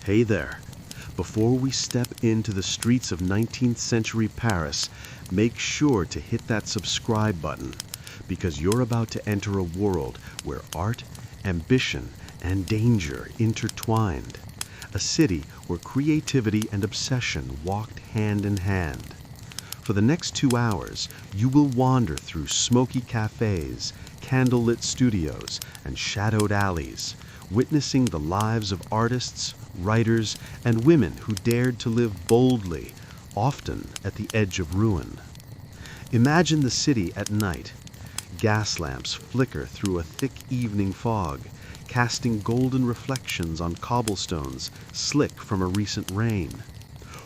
Hey there. Before we step into the streets of 19th century Paris, make sure to hit that subscribe button because you're about to enter a world where art, ambition, and danger intertwined. A city where creativity and obsession walked hand in hand. For the next 2 hours, you will wander through smoky cafés, candlelit studios, and shadowed alleys, witnessing the lives of artists, writers, and women who dared to live boldly, often at the edge of ruin. Imagine the city at night. Gas lamps flicker through a thick evening fog, casting golden reflections on cobblestones slick from a recent rain.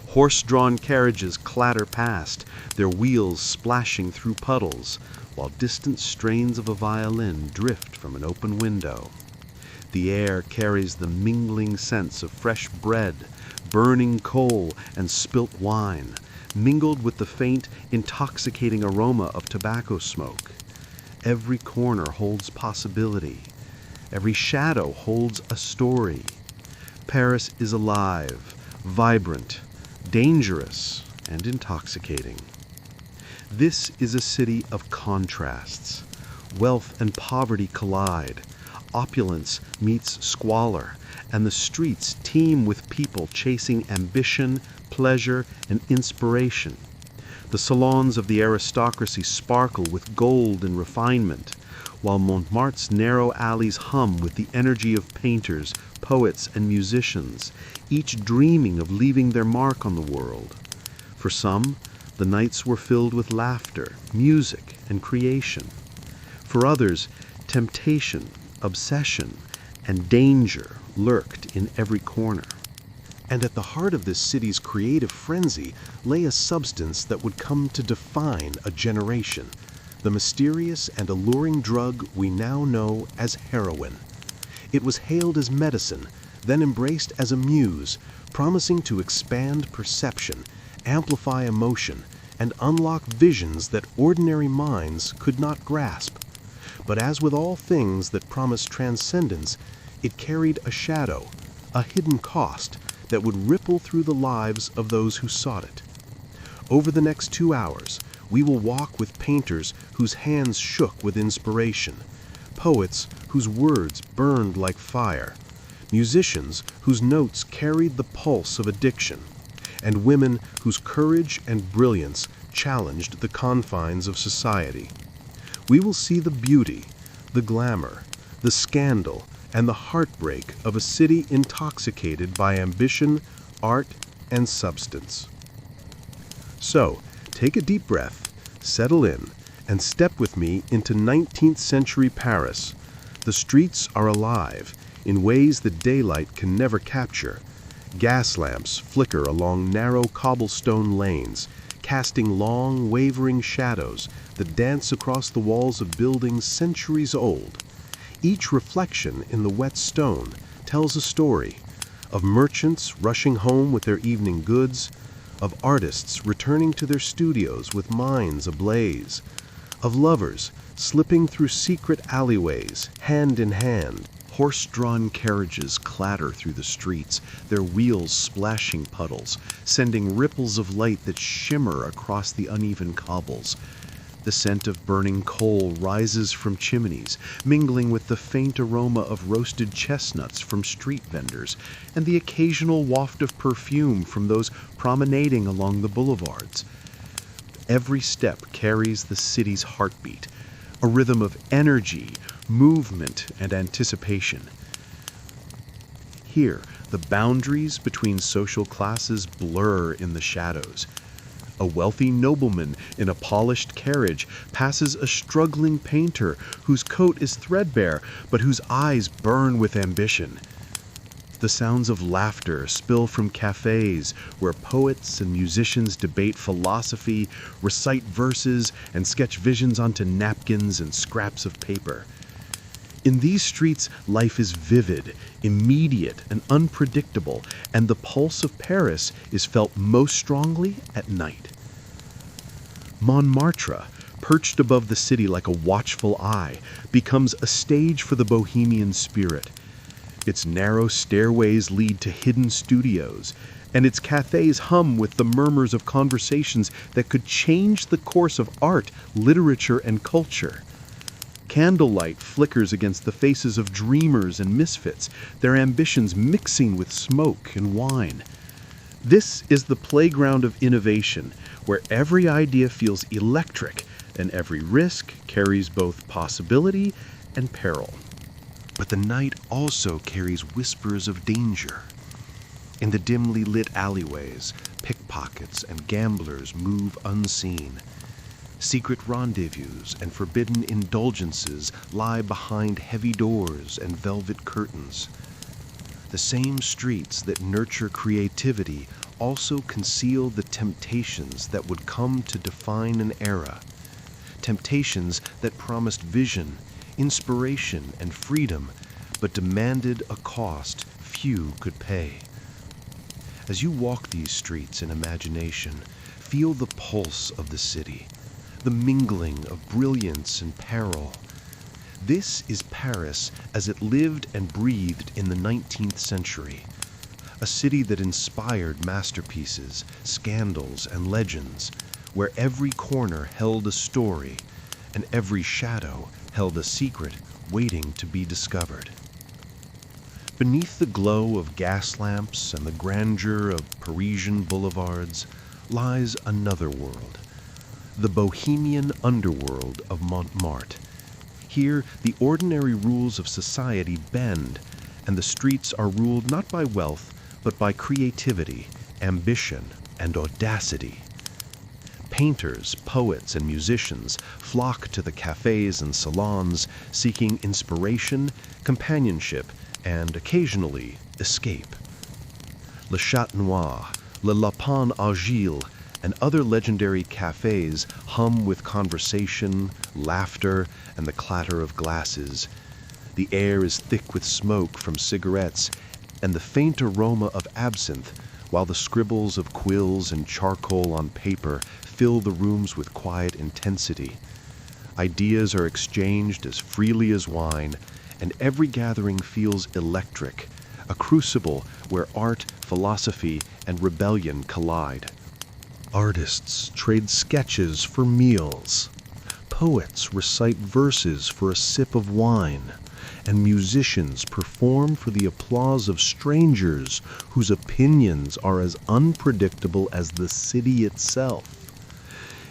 Horse-drawn carriages clatter past, their wheels splashing through puddles, while distant strains of a violin drift from an open window. The air carries the mingling scents of fresh bread, burning coal, and spilt wine, mingled with the faint, intoxicating aroma of tobacco smoke. Every corner holds possibility. Every shadow holds a story. Paris is alive, vibrant, dangerous, and intoxicating. This is a city of contrasts. Wealth and poverty collide. Opulence meets squalor, and the streets teem with people chasing ambition, pleasure, and inspiration. The salons of the aristocracy sparkle with gold and refinement, while Montmartre's narrow alleys hum with the energy of painters, poets, and musicians, each dreaming of leaving their mark on the world. For some, the nights were filled with laughter, music, and creation. For others, temptation, obsession, and danger lurked in every corner. And at the heart of this city's creative frenzy lay a substance that would come to define a generation, the mysterious and alluring drug we now know as heroin. It was hailed as medicine, then embraced as a muse, promising to expand perception, amplify emotion, and unlock visions that ordinary minds could not grasp. But as with all things that promise transcendence, it carried a shadow, a hidden cost that would ripple through the lives of those who sought it. Over the next 2 hours, we will walk with painters whose hands shook with inspiration, poets whose words burned like fire, musicians whose notes carried the pulse of addiction, and women whose courage and brilliance challenged the confines of society. We will see the beauty, the glamour, the scandal, and the heartbreak of a city intoxicated by ambition, art, and substance. So, take a deep breath, settle in, and step with me into 19th century Paris. The streets are alive in ways that daylight can never capture. Gas lamps flicker along narrow cobblestone lanes, casting long, wavering shadows that dance across the walls of buildings centuries old. Each reflection in the wet stone tells a story of merchants rushing home with their evening goods, of artists returning to their studios with minds ablaze, of lovers slipping through secret alleyways, hand in hand. Horse-drawn carriages clatter through the streets, their wheels splashing puddles, sending ripples of light that shimmer across the uneven cobbles. The scent of burning coal rises from chimneys, mingling with the faint aroma of roasted chestnuts from street vendors, and the occasional waft of perfume from those promenading along the boulevards. Every step carries the city's heartbeat, a rhythm of energy, movement, and anticipation. Here, the boundaries between social classes blur in the shadows. A wealthy nobleman in a polished carriage passes a struggling painter whose coat is threadbare but whose eyes burn with ambition. The sounds of laughter spill from cafés where poets and musicians debate philosophy, recite verses, and sketch visions onto napkins and scraps of paper. In these streets, life is vivid, immediate, and unpredictable, and the pulse of Paris is felt most strongly at night. Montmartre, perched above the city like a watchful eye, becomes a stage for the bohemian spirit. Its narrow stairways lead to hidden studios, and its cafés hum with the murmurs of conversations that could change the course of art, literature, and culture. Candlelight flickers against the faces of dreamers and misfits, their ambitions mixing with smoke and wine. This is the playground of innovation, where every idea feels electric and every risk carries both possibility and peril. But the night also carries whispers of danger. In the dimly lit alleyways, pickpockets and gamblers move unseen. Secret rendezvous and forbidden indulgences lie behind heavy doors and velvet curtains. The same streets that nurture creativity also conceal the temptations that would come to define an era. Temptations that promised vision, inspiration, and freedom, but demanded a cost few could pay. As you walk these streets in imagination, feel the pulse of the city, the mingling of brilliance and peril. This is Paris as it lived and breathed in the 19th century, a city that inspired masterpieces, scandals, and legends, where every corner held a story and every shadow held a secret waiting to be discovered. Beneath the glow of gas lamps and the grandeur of Parisian boulevards lies another world, the bohemian underworld of Montmartre. Here, the ordinary rules of society bend, and the streets are ruled not by wealth, but by creativity, ambition, and audacity. Painters, poets, and musicians flock to the cafés and salons, seeking inspiration, companionship, and occasionally escape. Le Chat Noir, Le Lapin Agile, and other legendary cafés hum with conversation, laughter, and the clatter of glasses. The air is thick with smoke from cigarettes and the faint aroma of absinthe, while the scribbles of quills and charcoal on paper fill the rooms with quiet intensity. Ideas are exchanged as freely as wine, and every gathering feels electric, a crucible where art, philosophy, and rebellion collide. Artists trade sketches for meals. Poets recite verses for a sip of wine, and musicians perform for the applause of strangers whose opinions are as unpredictable as the city itself.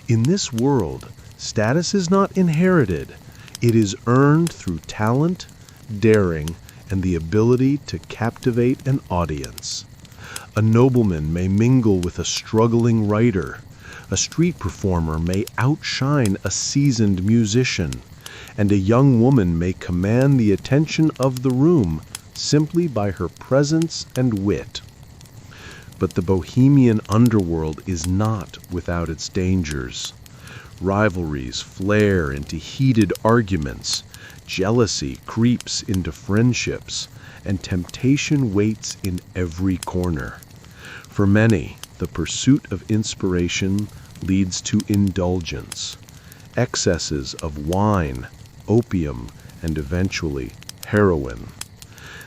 In this world, status is not inherited. It is earned through talent, daring, and the ability to captivate an audience. A nobleman may mingle with a struggling writer. A street performer may outshine a seasoned musician, and a young woman may command the attention of the room simply by her presence and wit. But the bohemian underworld is not without its dangers. Rivalries flare into heated arguments, jealousy creeps into friendships, and temptation waits in every corner. For many, the pursuit of inspiration leads to indulgence, excesses of wine, opium, and eventually heroin.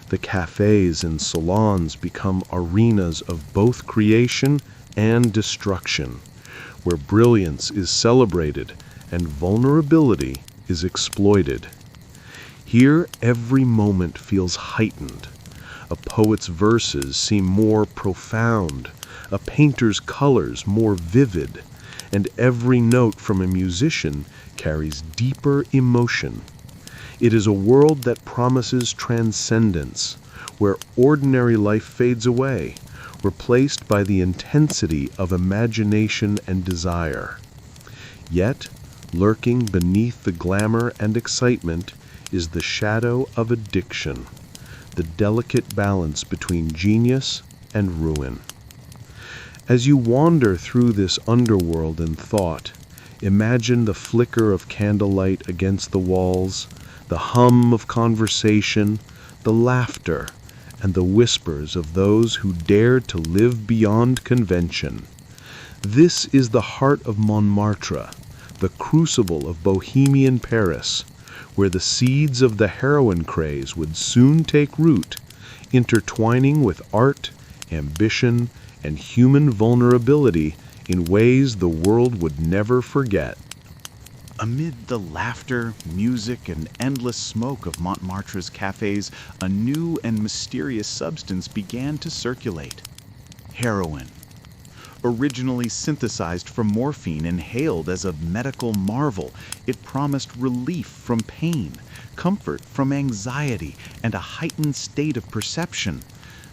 The cafés and salons become arenas of both creation and destruction, where brilliance is celebrated and vulnerability is exploited. Here, every moment feels heightened. A poet's verses seem more profound, a painter's colors more vivid, and every note from a musician carries deeper emotion. It is a world that promises transcendence, where ordinary life fades away, replaced by the intensity of imagination and desire. Yet, lurking beneath the glamour and excitement is the shadow of addiction, the delicate balance between genius and ruin. As you wander through this underworld in thought, imagine the flicker of candlelight against the walls, the hum of conversation, the laughter, and the whispers of those who dared to live beyond convention. This is the heart of Montmartre, the crucible of bohemian Paris, where the seeds of the heroin craze would soon take root, intertwining with art, ambition, and human vulnerability in ways the world would never forget. Amid the laughter, music, and endless smoke of Montmartre's cafés, a new and mysterious substance began to circulate: heroin. Originally synthesized from morphine and hailed as a medical marvel, it promised relief from pain, comfort from anxiety, and a heightened state of perception.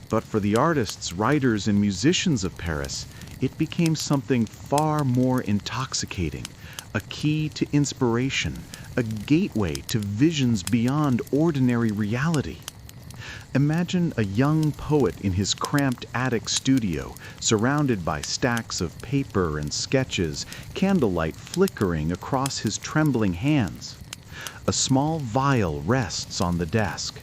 But for the artists, writers, and musicians of Paris, it became something far more intoxicating, a key to inspiration, a gateway to visions beyond ordinary reality. Imagine a young poet in his cramped attic studio, surrounded by stacks of paper and sketches, candlelight flickering across his trembling hands. A small vial rests on the desk.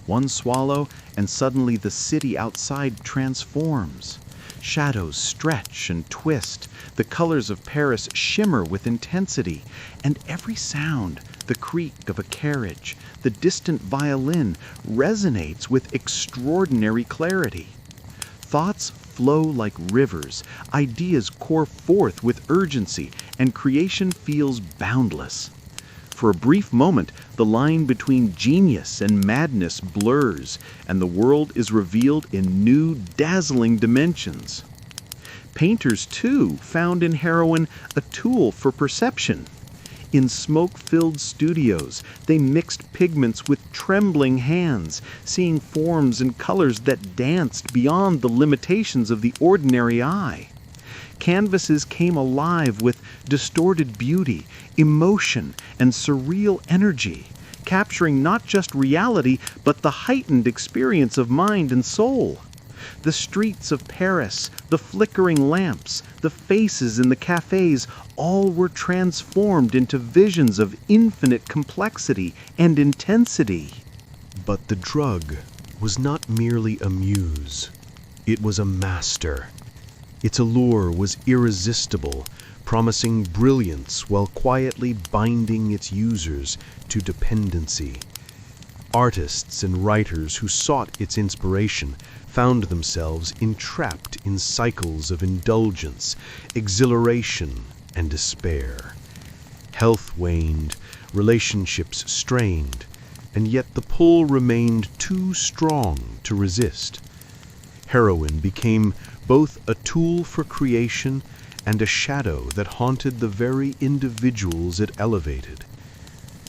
One swallow, and suddenly the city outside transforms. Shadows stretch and twist, the colors of Paris shimmer with intensity, and every sound, the creak of a carriage, the distant violin, resonates with extraordinary clarity. Thoughts flow like rivers, ideas pour forth with urgency, and creation feels boundless. For a brief moment, the line between genius and madness blurs, and the world is revealed in new, dazzling dimensions. Painters, too, found in heroin a tool for perception. In smoke-filled studios, they mixed pigments with trembling hands, seeing forms and colors that danced beyond the limitations of the ordinary eye. Canvases came alive with distorted beauty, emotion, and surreal energy, capturing not just reality, but the heightened experience of mind and soul. The streets of Paris, the flickering lamps, the faces in the cafés, all were transformed into visions of infinite complexity and intensity. But the drug was not merely a muse. It was a master. Its allure was irresistible, promising brilliance while quietly binding its users to dependency. Artists and writers who sought its inspiration found themselves entrapped in cycles of indulgence, exhilaration, and despair. Health waned, relationships strained, and yet the pull remained too strong to resist. Heroin became both a tool for creation and a shadow that haunted the very individuals it elevated.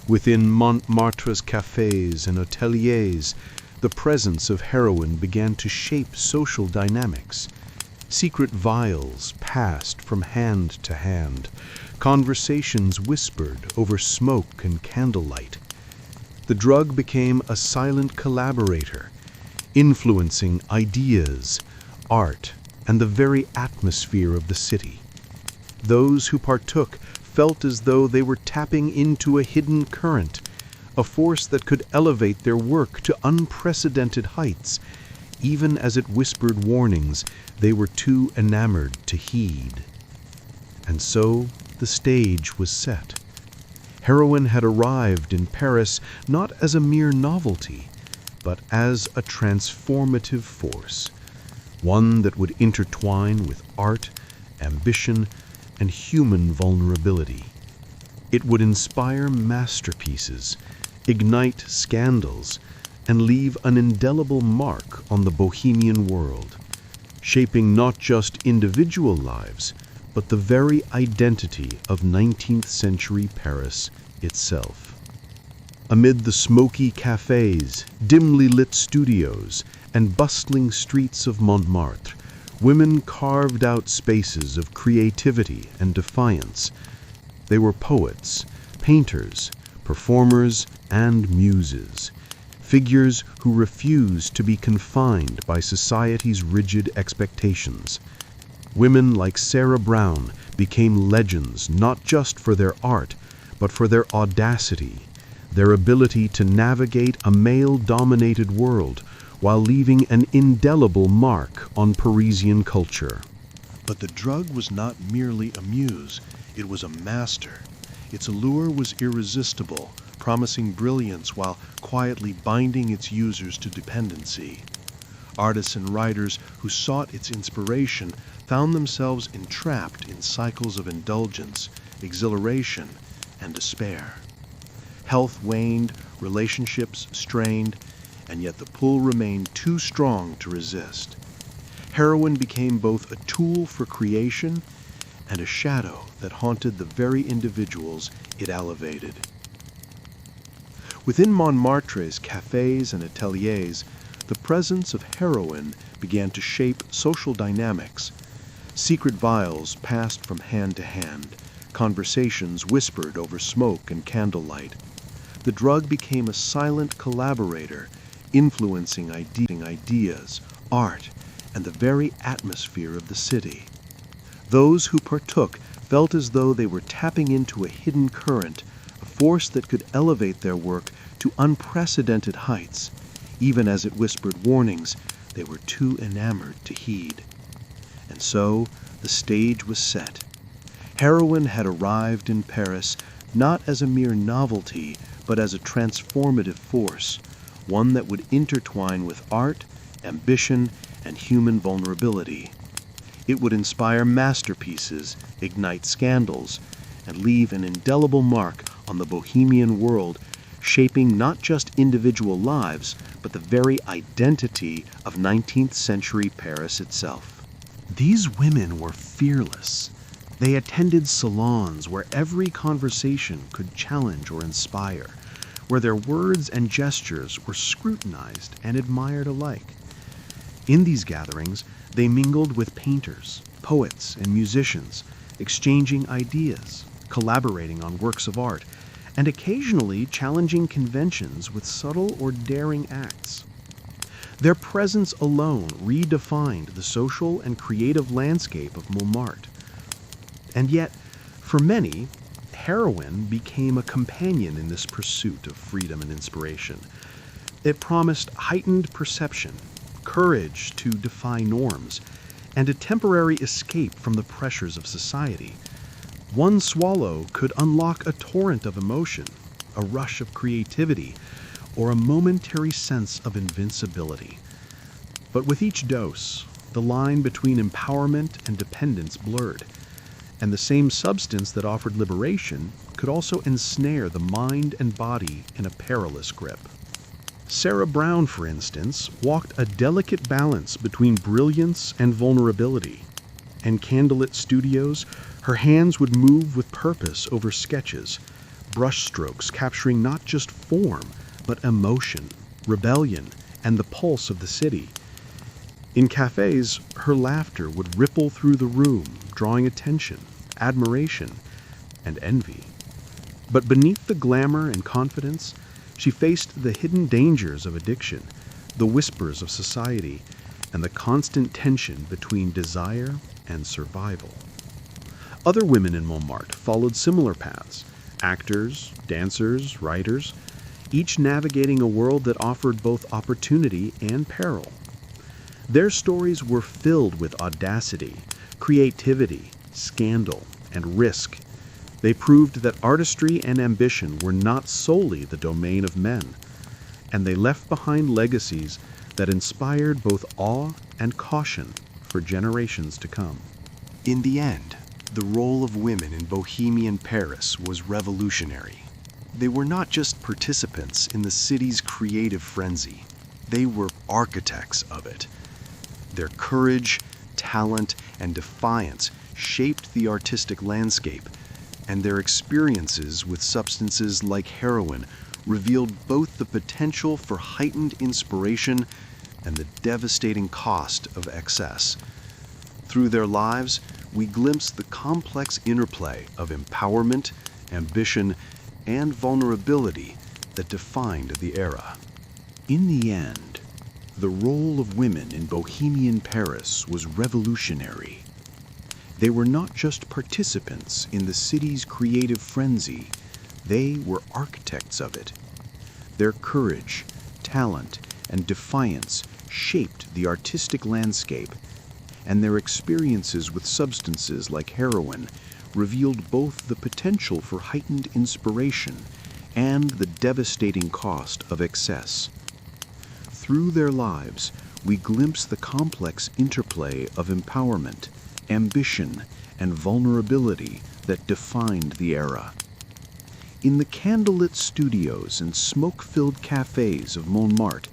Within Montmartre's cafés and hoteliers, the presence of heroin began to shape social dynamics. Secret vials passed from hand to hand. Conversations whispered over smoke and candlelight. The drug became a silent collaborator, influencing ideas, art, and the very atmosphere of the city. Those who partook felt as though they were tapping into a hidden current, a force that could elevate their work to unprecedented heights, even as it whispered warnings they were too enamored to heed. And so the stage was set. Heroin had arrived in Paris not as a mere novelty, but as a transformative force, one that would intertwine with art, ambition, and human vulnerability. It would inspire masterpieces, ignite scandals, and leave an indelible mark on the bohemian world, shaping not just individual lives, but the very identity of 19th century Paris itself. Amid the smoky cafés, dimly lit studios, and bustling streets of Montmartre, women carved out spaces of creativity and defiance. They were poets, painters, performers, and muses, figures who refused to be confined by society's rigid expectations. Women like Sarah Brown became legends not just for their art, but for their audacity, their ability to navigate a male-dominated world while leaving an indelible mark on Parisian culture. But the drug was not merely a muse, it was a master. Its allure was irresistible, promising brilliance while quietly binding its users to dependency. Artists and writers who sought its inspiration found themselves entrapped in cycles of indulgence, exhilaration, and despair. Health waned, relationships strained, and yet the pull remained too strong to resist. Heroin became both a tool for creation and a shadow that haunted the very individuals it elevated. Within Montmartre's cafés and ateliers, the presence of heroin began to shape social dynamics. Secret vials passed from hand to hand, conversations whispered over smoke and candlelight. The drug became a silent collaborator, influencing ideas, art, and the very atmosphere of the city. Those who partook felt as though they were tapping into a hidden current, a force that could elevate their work to unprecedented heights. Even as it whispered warnings, they were too enamored to heed. And so the stage was set. Heroin had arrived in Paris not as a mere novelty, but as a transformative force, one that would intertwine with art, ambition, and human vulnerability. It would inspire masterpieces, ignite scandals, and leave an indelible mark on the bohemian world, shaping not just individual lives, but the very identity of 19th century Paris itself. These women were fearless. They attended salons where every conversation could challenge or inspire, where their words and gestures were scrutinized and admired alike. In these gatherings, they mingled with painters, poets, and musicians, exchanging ideas, collaborating on works of art, and occasionally challenging conventions with subtle or daring acts. Their presence alone redefined the social and creative landscape of Montmartre. And yet, for many, heroin became a companion in this pursuit of freedom and inspiration. It promised heightened perception, courage to defy norms, and a temporary escape from the pressures of society. One swallow could unlock a torrent of emotion, a rush of creativity, or a momentary sense of invincibility. But with each dose, the line between empowerment and dependence blurred, and the same substance that offered liberation could also ensnare the mind and body in a perilous grip. Sarah Brown, for instance, walked a delicate balance between brilliance and vulnerability. In candlelit studios, her hands would move with purpose over sketches, brushstrokes capturing not just form, but emotion, rebellion, and the pulse of the city. In cafés, her laughter would ripple through the room, drawing attention, admiration, and envy. But beneath the glamour and confidence, she faced the hidden dangers of addiction, the whispers of society, and the constant tension between desire and survival. Other women in Montmartre followed similar paths: actors, dancers, writers, each navigating a world that offered both opportunity and peril. Their stories were filled with audacity, creativity, scandal, and risk. They proved that artistry and ambition were not solely the domain of men, and they left behind legacies that inspired both awe and caution for generations to come. In the end, the role of women in Bohemian Paris was revolutionary. They were not just participants in the city's creative frenzy, they were architects of it. Their courage, talent, and defiance shaped the artistic landscape, and their experiences with substances like heroin revealed both the potential for heightened inspiration and the devastating cost of excess. Through their lives, we glimpse the complex interplay of empowerment, ambition, and vulnerability that defined the era. In the end, the role of women in Bohemian Paris was revolutionary. They were not just participants in the city's creative frenzy, they were architects of it. Their courage, talent, and defiance shaped the artistic landscape, and their experiences with substances like heroin revealed both the potential for heightened inspiration and the devastating cost of excess. Through their lives, we glimpse the complex interplay of empowerment, ambition, and vulnerability that defined the era. In the candlelit studios and smoke-filled cafés of Montmartre,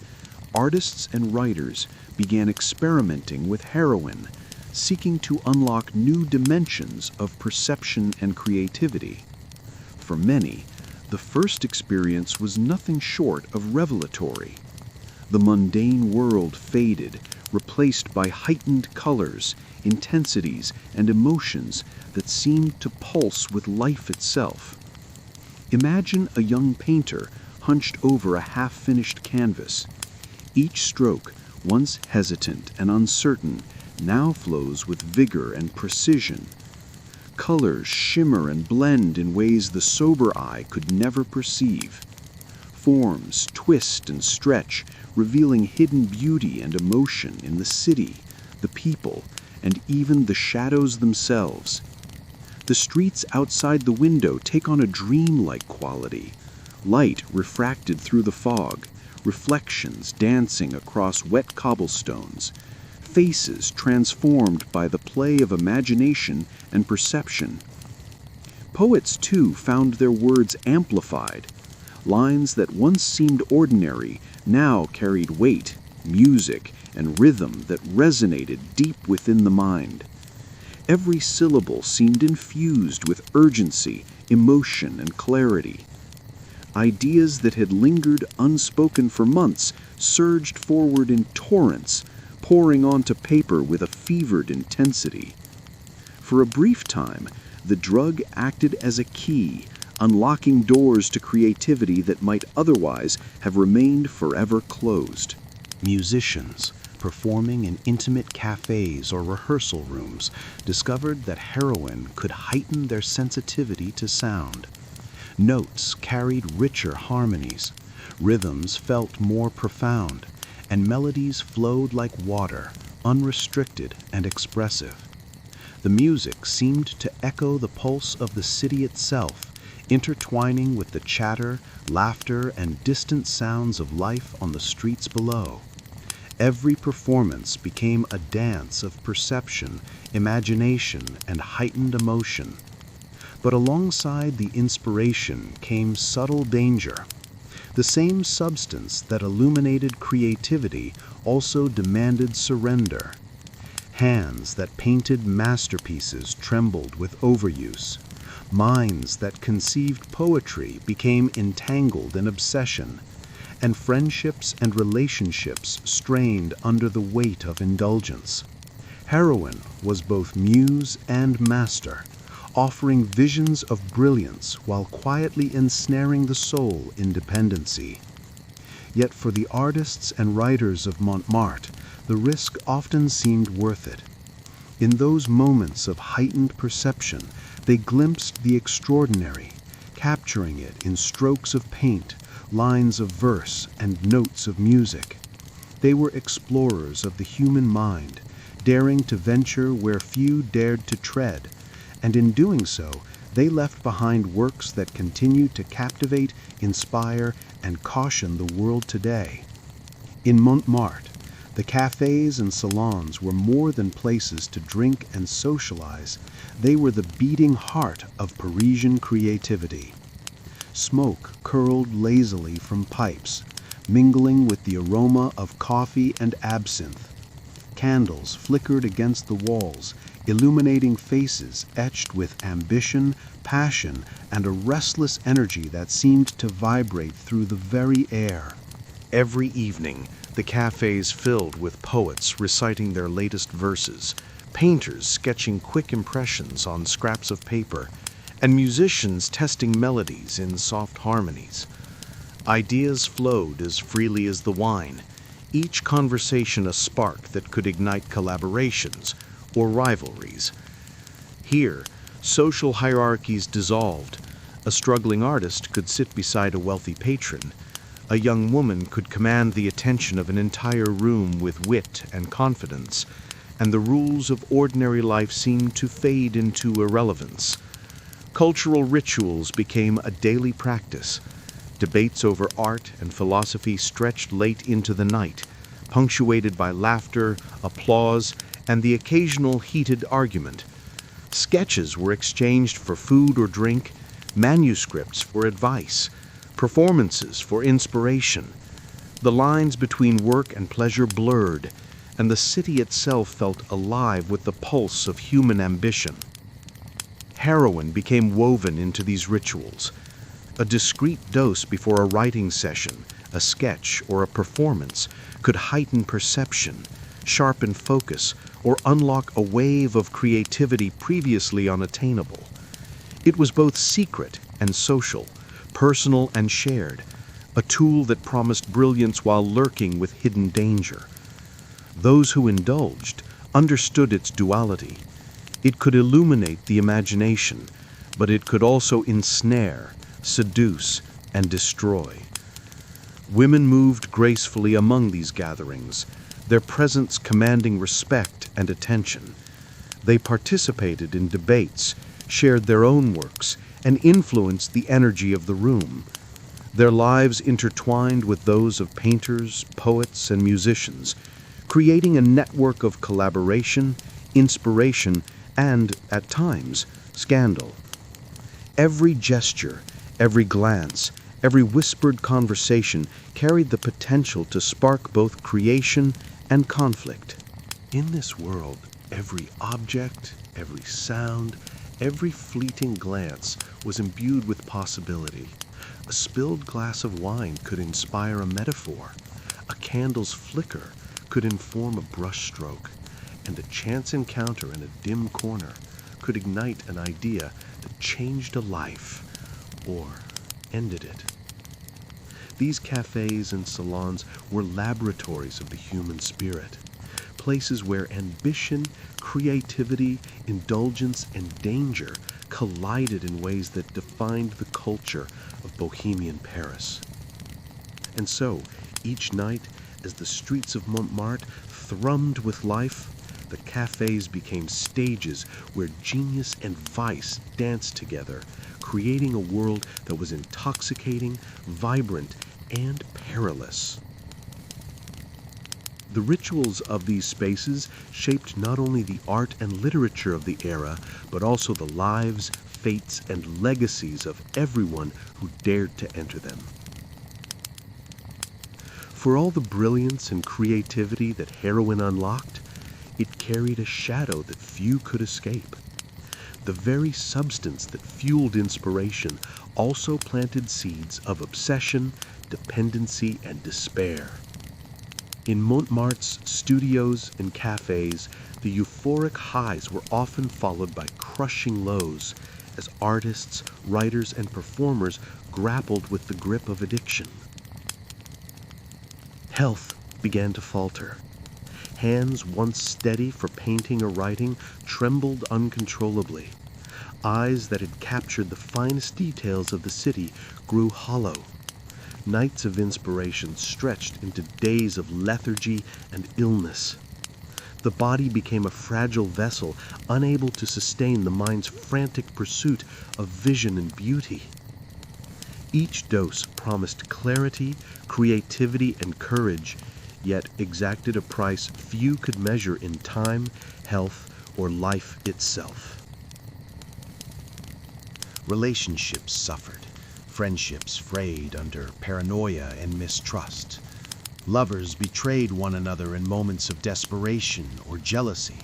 artists and writers began experimenting with heroin, seeking to unlock new dimensions of perception and creativity. For many, the first experience was nothing short of revelatory. The mundane world faded, replaced by heightened colors, intensities, and emotions that seemed to pulse with life itself. Imagine a young painter hunched over a half-finished canvas. Each stroke, once hesitant and uncertain, now flows with vigor and precision. Colors shimmer and blend in ways the sober eye could never perceive. Forms twist and stretch, revealing hidden beauty and emotion in the city, the people, and even the shadows themselves. The streets outside the window take on a dreamlike quality. Light refracted through the fog, reflections dancing across wet cobblestones, faces transformed by the play of imagination and perception. Poets, too, found their words amplified. Lines that once seemed ordinary now carried weight, music, and rhythm that resonated deep within the mind. Every syllable seemed infused with urgency, emotion, and clarity. Ideas that had lingered unspoken for months surged forward in torrents, pouring onto paper with a fevered intensity. For a brief time, the drug acted as a key, unlocking doors to creativity that might otherwise have remained forever closed. Musicians, performing in intimate cafés or rehearsal rooms, discovered that heroin could heighten their sensitivity to sound. Notes carried richer harmonies, rhythms felt more profound, and melodies flowed like water, unrestricted and expressive. The music seemed to echo the pulse of the city itself, intertwining with the chatter, laughter, and distant sounds of life on the streets below. Every performance became a dance of perception, imagination, and heightened emotion. But alongside the inspiration came subtle danger. The same substance that illuminated creativity also demanded surrender. Hands that painted masterpieces trembled with overuse. Minds that conceived poetry became entangled in obsession, and friendships and relationships strained under the weight of indulgence. Heroin was both muse and master, offering visions of brilliance while quietly ensnaring the soul in dependency. Yet for the artists and writers of Montmartre, the risk often seemed worth it. In those moments of heightened perception, they glimpsed the extraordinary, capturing it in strokes of paint, lines of verse, and notes of music. They were explorers of the human mind, daring to venture where few dared to tread, and in doing so, they left behind works that continue to captivate, inspire, and caution the world today. In Montmartre, the cafés and salons were more than places to drink and socialize. They were the beating heart of Parisian creativity. Smoke curled lazily from pipes, mingling with the aroma of coffee and absinthe. Candles flickered against the walls, illuminating faces etched with ambition, passion, and a restless energy that seemed to vibrate through the very air. Every evening, the cafés filled with poets reciting their latest verses, painters sketching quick impressions on scraps of paper, and musicians testing melodies in soft harmonies. Ideas flowed as freely as the wine, each conversation a spark that could ignite collaborations or rivalries. Here, social hierarchies dissolved. A struggling artist could sit beside a wealthy patron. A young woman could command the attention of an entire room with wit and confidence, and the rules of ordinary life seemed to fade into irrelevance. Cultural rituals became a daily practice. Debates over art and philosophy stretched late into the night, punctuated by laughter, applause, and the occasional heated argument. Sketches were exchanged for food or drink, manuscripts for advice, performances for inspiration. The lines between work and pleasure blurred, and the city itself felt alive with the pulse of human ambition. Heroin became woven into these rituals. A discreet dose before a writing session, a sketch, or a performance could heighten perception, sharpen focus, or unlock a wave of creativity previously unattainable. It was both secret and social, personal and shared, a tool that promised brilliance while lurking with hidden danger. Those who indulged understood its duality. It could illuminate the imagination, but it could also ensnare, seduce, and destroy. Women moved gracefully among these gatherings, their presence commanding respect and attention. They participated in debates, shared their own works, and influenced the energy of the room. Their lives intertwined with those of painters, poets, and musicians, creating a network of collaboration, inspiration, and, at times, scandal. Every gesture, every glance, every whispered conversation carried the potential to spark both creation and conflict. In this world, every object, every sound, every fleeting glance was imbued with possibility. A spilled glass of wine could inspire a metaphor. A candle's flicker could inform a brushstroke, and a chance encounter in a dim corner could ignite an idea that changed a life or ended it. These cafés and salons were laboratories of the human spirit, places where ambition, creativity, indulgence, and danger collided in ways that defined the culture of Bohemian Paris. And so, each night, as the streets of Montmartre thrummed with life, the cafés became stages where genius and vice danced together, creating a world that was intoxicating, vibrant, and perilous. The rituals of these spaces shaped not only the art and literature of the era, but also the lives, fates, and legacies of everyone who dared to enter them. For all the brilliance and creativity that heroin unlocked, it carried a shadow that few could escape. The very substance that fueled inspiration also planted seeds of obsession, dependency, and despair. In Montmartre's studios and cafes, the euphoric highs were often followed by crushing lows as artists, writers, and performers grappled with the grip of addiction. Health began to falter. Hands once steady for painting or writing trembled uncontrollably. Eyes that had captured the finest details of the city grew hollow. Nights of inspiration stretched into days of lethargy and illness. The body became a fragile vessel, unable to sustain the mind's frantic pursuit of vision and beauty. Each dose promised clarity, creativity, and courage, yet exacted a price few could measure in time, health, or life itself. Relationships suffered. Friendships frayed under paranoia and mistrust. Lovers betrayed one another in moments of desperation or jealousy.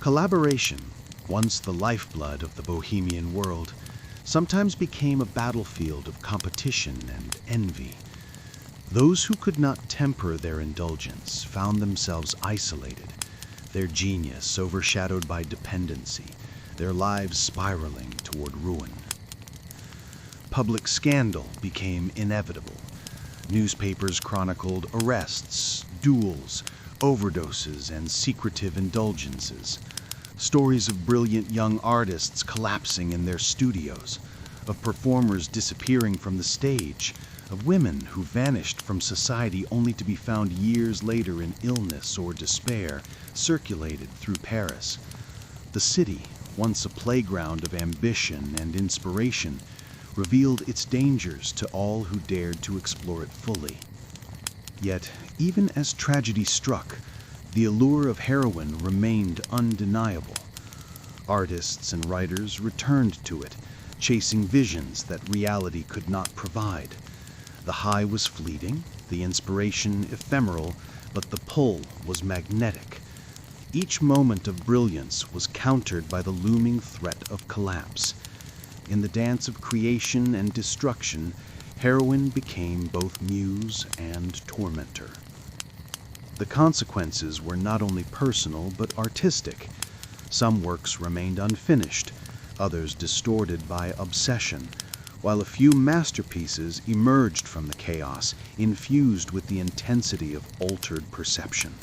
Collaboration, once the lifeblood of the bohemian world, sometimes became a battlefield of competition and envy. Those who could not temper their indulgence found themselves isolated, their genius overshadowed by dependency, their lives spiraling toward ruin. Public scandal became inevitable. Newspapers chronicled arrests, duels, overdoses, and secretive indulgences. Stories of brilliant young artists collapsing in their studios, of performers disappearing from the stage, of women who vanished from society only to be found years later in illness or despair, circulated through Paris. The city, once a playground of ambition and inspiration, revealed its dangers to all who dared to explore it fully. Yet, even as tragedy struck, the allure of heroin remained undeniable. Artists and writers returned to it, chasing visions that reality could not provide. The high was fleeting, the inspiration ephemeral, but the pull was magnetic. Each moment of brilliance was countered by the looming threat of collapse. In the dance of creation and destruction, heroin became both muse and tormentor. The consequences were not only personal but artistic. Some works remained unfinished, others distorted by obsession, while a few masterpieces emerged from the chaos, infused with the intensity of altered perception.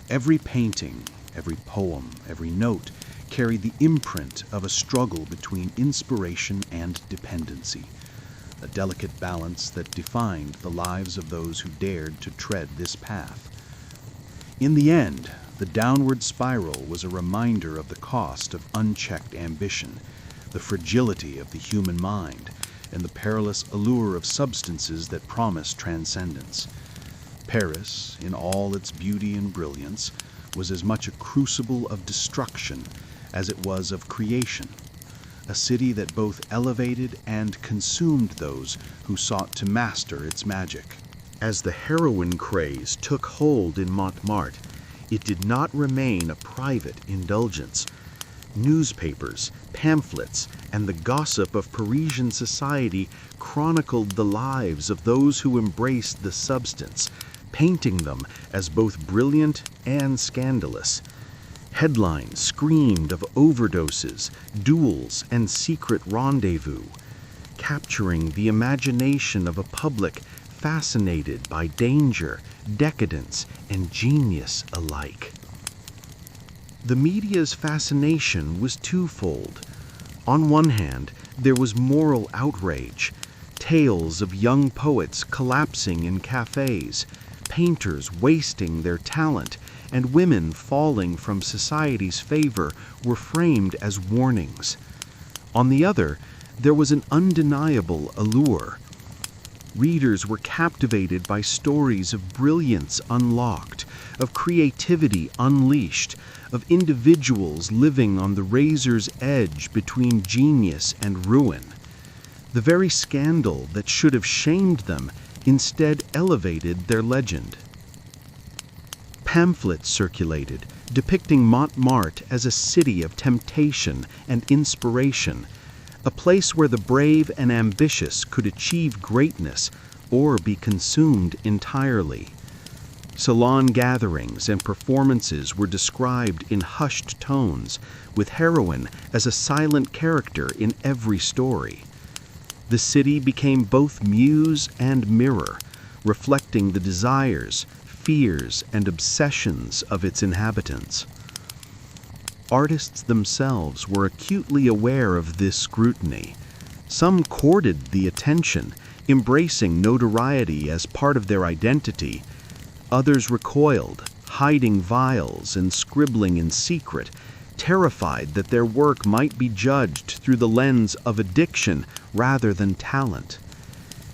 Every painting, every poem, every note carried the imprint of a struggle between inspiration and dependency, a delicate balance that defined the lives of those who dared to tread this path. In the end, the downward spiral was a reminder of the cost of unchecked ambition, the fragility of the human mind, and the perilous allure of substances that promise transcendence. Paris, in all its beauty and brilliance, was as much a crucible of destruction as it was of creation, a city that both elevated and consumed those who sought to master its magic. As the heroin craze took hold in Montmartre, it did not remain a private indulgence. Newspapers, pamphlets, and the gossip of Parisian society chronicled the lives of those who embraced the substance, painting them as both brilliant and scandalous. Headlines screamed of overdoses, duels, and secret rendezvous, capturing the imagination of a public fascinated by danger, decadence, and genius alike. The media's fascination was twofold. On one hand, there was moral outrage, tales of young poets collapsing in cafés, painters wasting their talent, and women falling from society's favor were framed as warnings. On the other, there was an undeniable allure. Readers were captivated by stories of brilliance unlocked, of creativity unleashed, of individuals living on the razor's edge between genius and ruin. The very scandal that should have shamed them instead elevated their legend. Pamphlets circulated, depicting Montmartre as a city of temptation and inspiration, a place where the brave and ambitious could achieve greatness or be consumed entirely. Salon gatherings and performances were described in hushed tones, with heroin as a silent character in every story. The city became both muse and mirror, reflecting the desires, fears, and obsessions of its inhabitants. Artists themselves were acutely aware of this scrutiny. Some courted the attention, embracing notoriety as part of their identity. Others recoiled, hiding vials and scribbling in secret, terrified that their work might be judged through the lens of addiction rather than talent.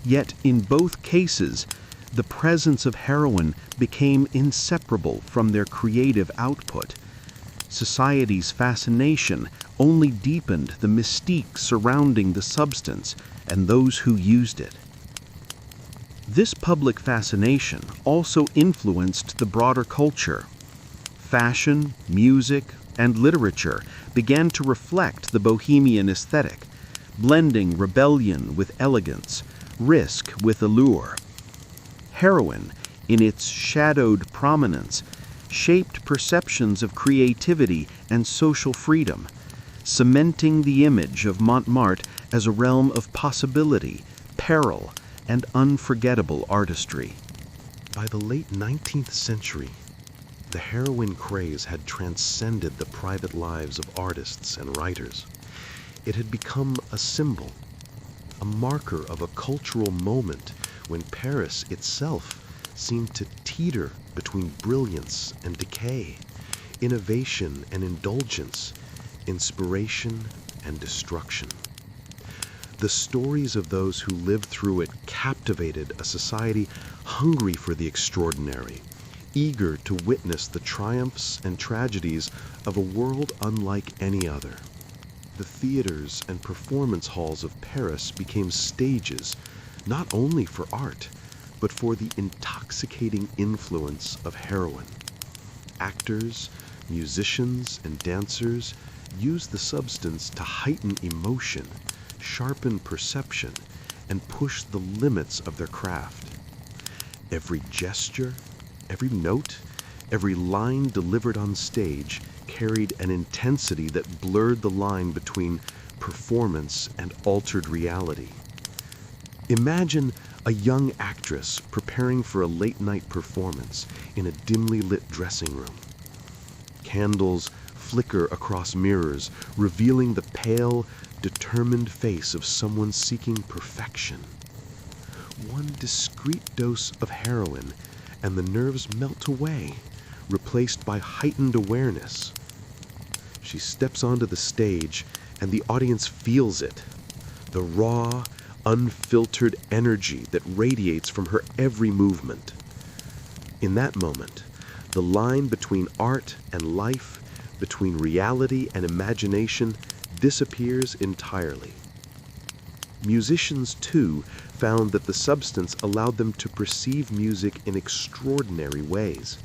Yet in both cases, the presence of heroin became inseparable from their creative output. Society's fascination only deepened the mystique surrounding the substance and those who used it. This public fascination also influenced the broader culture. Fashion, music, and literature began to reflect the bohemian aesthetic, blending rebellion with elegance, risk with allure. Heroin, in its shadowed prominence, shaped perceptions of creativity and social freedom, cementing the image of Montmartre as a realm of possibility, peril, and unforgettable artistry. By the late 19th century, the heroin craze had transcended the private lives of artists and writers. It had become a symbol, a marker of a cultural moment when Paris itself seemed to teeter between brilliance and decay, innovation and indulgence, inspiration and destruction. The stories of those who lived through it captivated a society hungry for the extraordinary, eager to witness the triumphs and tragedies of a world unlike any other. The theaters and performance halls of Paris became stages not only for art, but for the intoxicating influence of heroin. Actors, musicians, and dancers used the substance to heighten emotion, sharpen perception, and push the limits of their craft. Every gesture, every note, every line delivered on stage carried an intensity that blurred the line between performance and altered reality. Imagine a young actress preparing for a late-night performance in a dimly lit dressing room. Candles flicker across mirrors, revealing the pale, determined face of someone seeking perfection. One discreet dose of heroin, and the nerves melt away, replaced by heightened awareness. She steps onto the stage, and the audience feels it. The raw, unfiltered energy that radiates from her every movement. In that moment, the line between art and life, between reality and imagination, disappears entirely. Musicians, too, found that the substance allowed them to perceive music in extraordinary ways.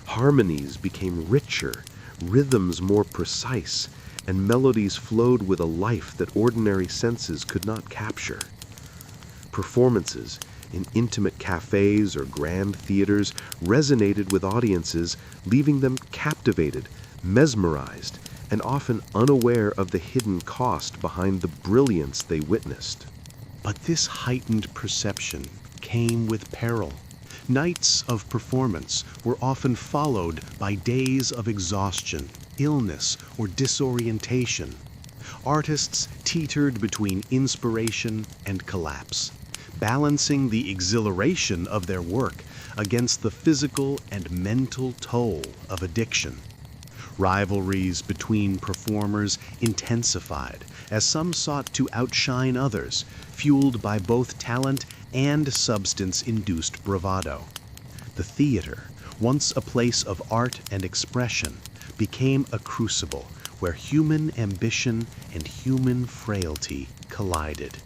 Harmonies became richer, rhythms more precise, and melodies flowed with a life that ordinary senses could not capture. Performances in intimate cafés or grand theaters resonated with audiences, leaving them captivated, mesmerized, and often unaware of the hidden cost behind the brilliance they witnessed. But this heightened perception came with peril. Nights of performance were often followed by days of exhaustion, illness, or disorientation. Artists teetered between inspiration and collapse, balancing the exhilaration of their work against the physical and mental toll of addiction. Rivalries between performers intensified as some sought to outshine others, fueled by both talent and substance-induced bravado. The theater, once a place of art and expression, became a crucible where human ambition and human frailty collided.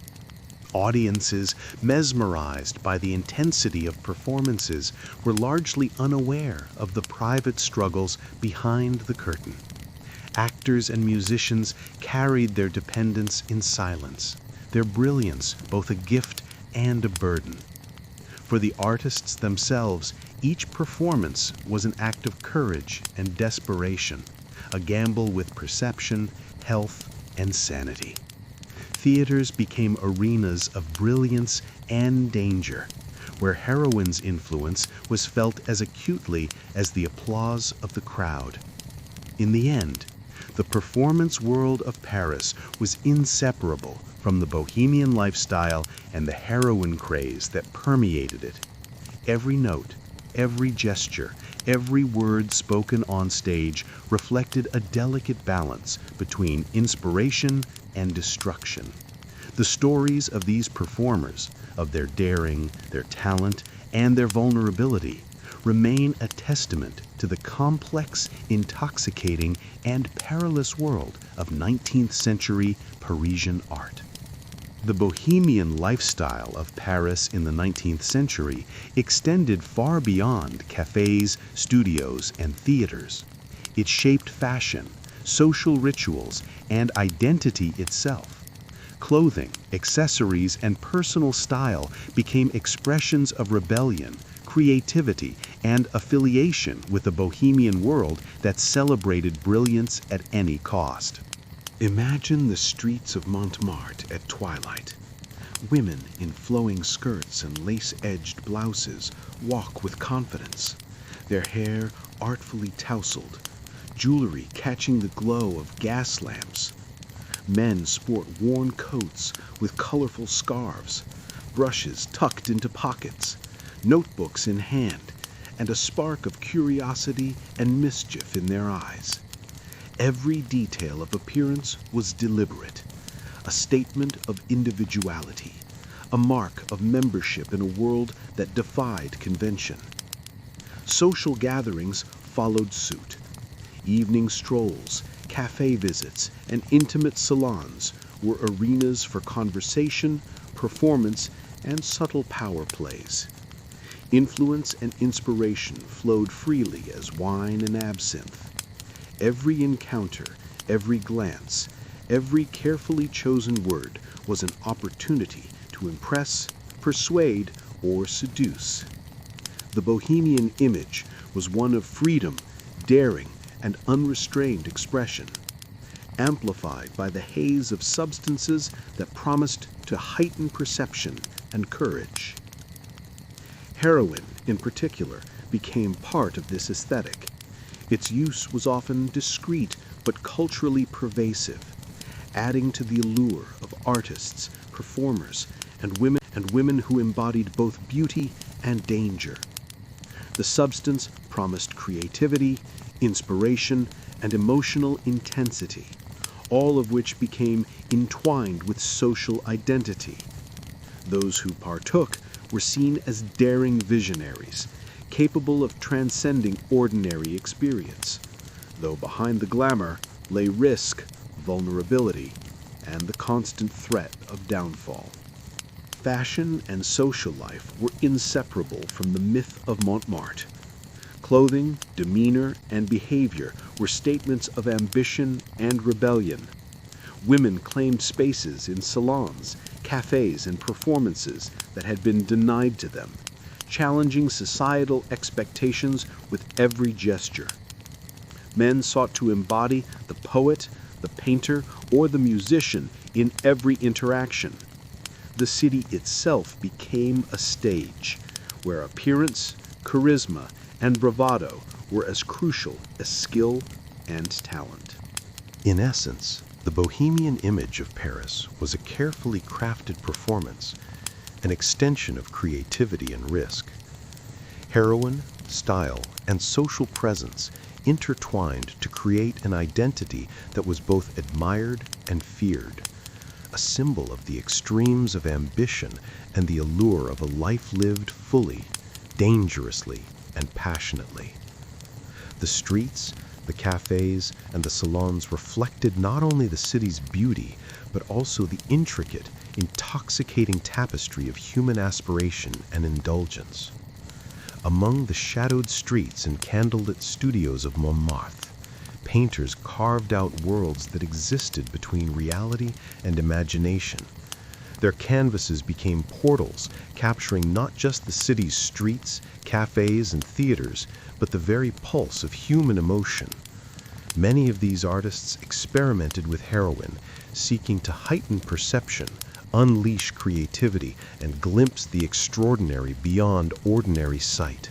Audiences, mesmerized by the intensity of performances, were largely unaware of the private struggles behind the curtain. Actors and musicians carried their dependence in silence, their brilliance both a gift and a burden. For the artists themselves, each performance was an act of courage and desperation, a gamble with perception, health, and sanity. Theaters became arenas of brilliance and danger, where heroine's influence was felt as acutely as the applause of the crowd. In the end, the performance world of Paris was inseparable from the bohemian lifestyle and the heroin craze that permeated it. Every note, every gesture, every word spoken on stage reflected a delicate balance between inspiration and destruction. The stories of these performers, of their daring, their talent, and their vulnerability, remain a testament to the complex, intoxicating, and perilous world of 19th century Parisian art. The bohemian lifestyle of Paris in the 19th century extended far beyond cafés, studios, and theaters. It shaped fashion, social rituals, and identity itself. Clothing, accessories, and personal style became expressions of rebellion, creativity, and affiliation with a bohemian world that celebrated brilliance at any cost. Imagine the streets of Montmartre at twilight. Women in flowing skirts and lace-edged blouses walk with confidence, their hair artfully tousled, jewelry catching the glow of gas lamps. Men sport worn coats with colorful scarves, brushes tucked into pockets, notebooks in hand, and a spark of curiosity and mischief in their eyes. Every detail of appearance was deliberate, a statement of individuality, a mark of membership in a world that defied convention. Social gatherings followed suit. Evening strolls, cafe visits, and intimate salons were arenas for conversation, performance, and subtle power plays. Influence and inspiration flowed freely as wine and absinthe. Every encounter, every glance, every carefully chosen word was an opportunity to impress, persuade, or seduce. The bohemian image was one of freedom, daring, and unrestrained expression, amplified by the haze of substances that promised to heighten perception and courage. Heroin, in particular, became part of this aesthetic. Its use was often discreet but culturally pervasive, adding to the allure of artists, performers, and women who embodied both beauty and danger. The substance promised creativity, inspiration, and emotional intensity, all of which became entwined with social identity. Those who partook were seen as daring visionaries, capable of transcending ordinary experience, though behind the glamour lay risk, vulnerability, and the constant threat of downfall. Fashion and social life were inseparable from the myth of Montmartre. Clothing, demeanor, and behavior were statements of ambition and rebellion. Women claimed spaces in salons, cafes, and performances that had been denied to them, challenging societal expectations with every gesture. Men sought to embody the poet, the painter, or the musician in every interaction. The city itself became a stage where appearance, charisma, and bravado were as crucial as skill and talent. In essence, the bohemian image of Paris was a carefully crafted performance, an extension of creativity and risk. Heroine, style, and social presence intertwined to create an identity that was both admired and feared, a symbol of the extremes of ambition and the allure of a life lived fully, dangerously, and passionately. The streets, the cafes, and the salons reflected not only the city's beauty, but also the intricate, intoxicating tapestry of human aspiration and indulgence. Among the shadowed streets and candlelit studios of Montmartre, painters carved out worlds that existed between reality and imagination. Their canvases became portals, capturing not just the city's streets, cafes, and theaters, but the very pulse of human emotion. Many of these artists experimented with heroin, seeking to heighten perception, unleash creativity, and glimpse the extraordinary beyond ordinary sight.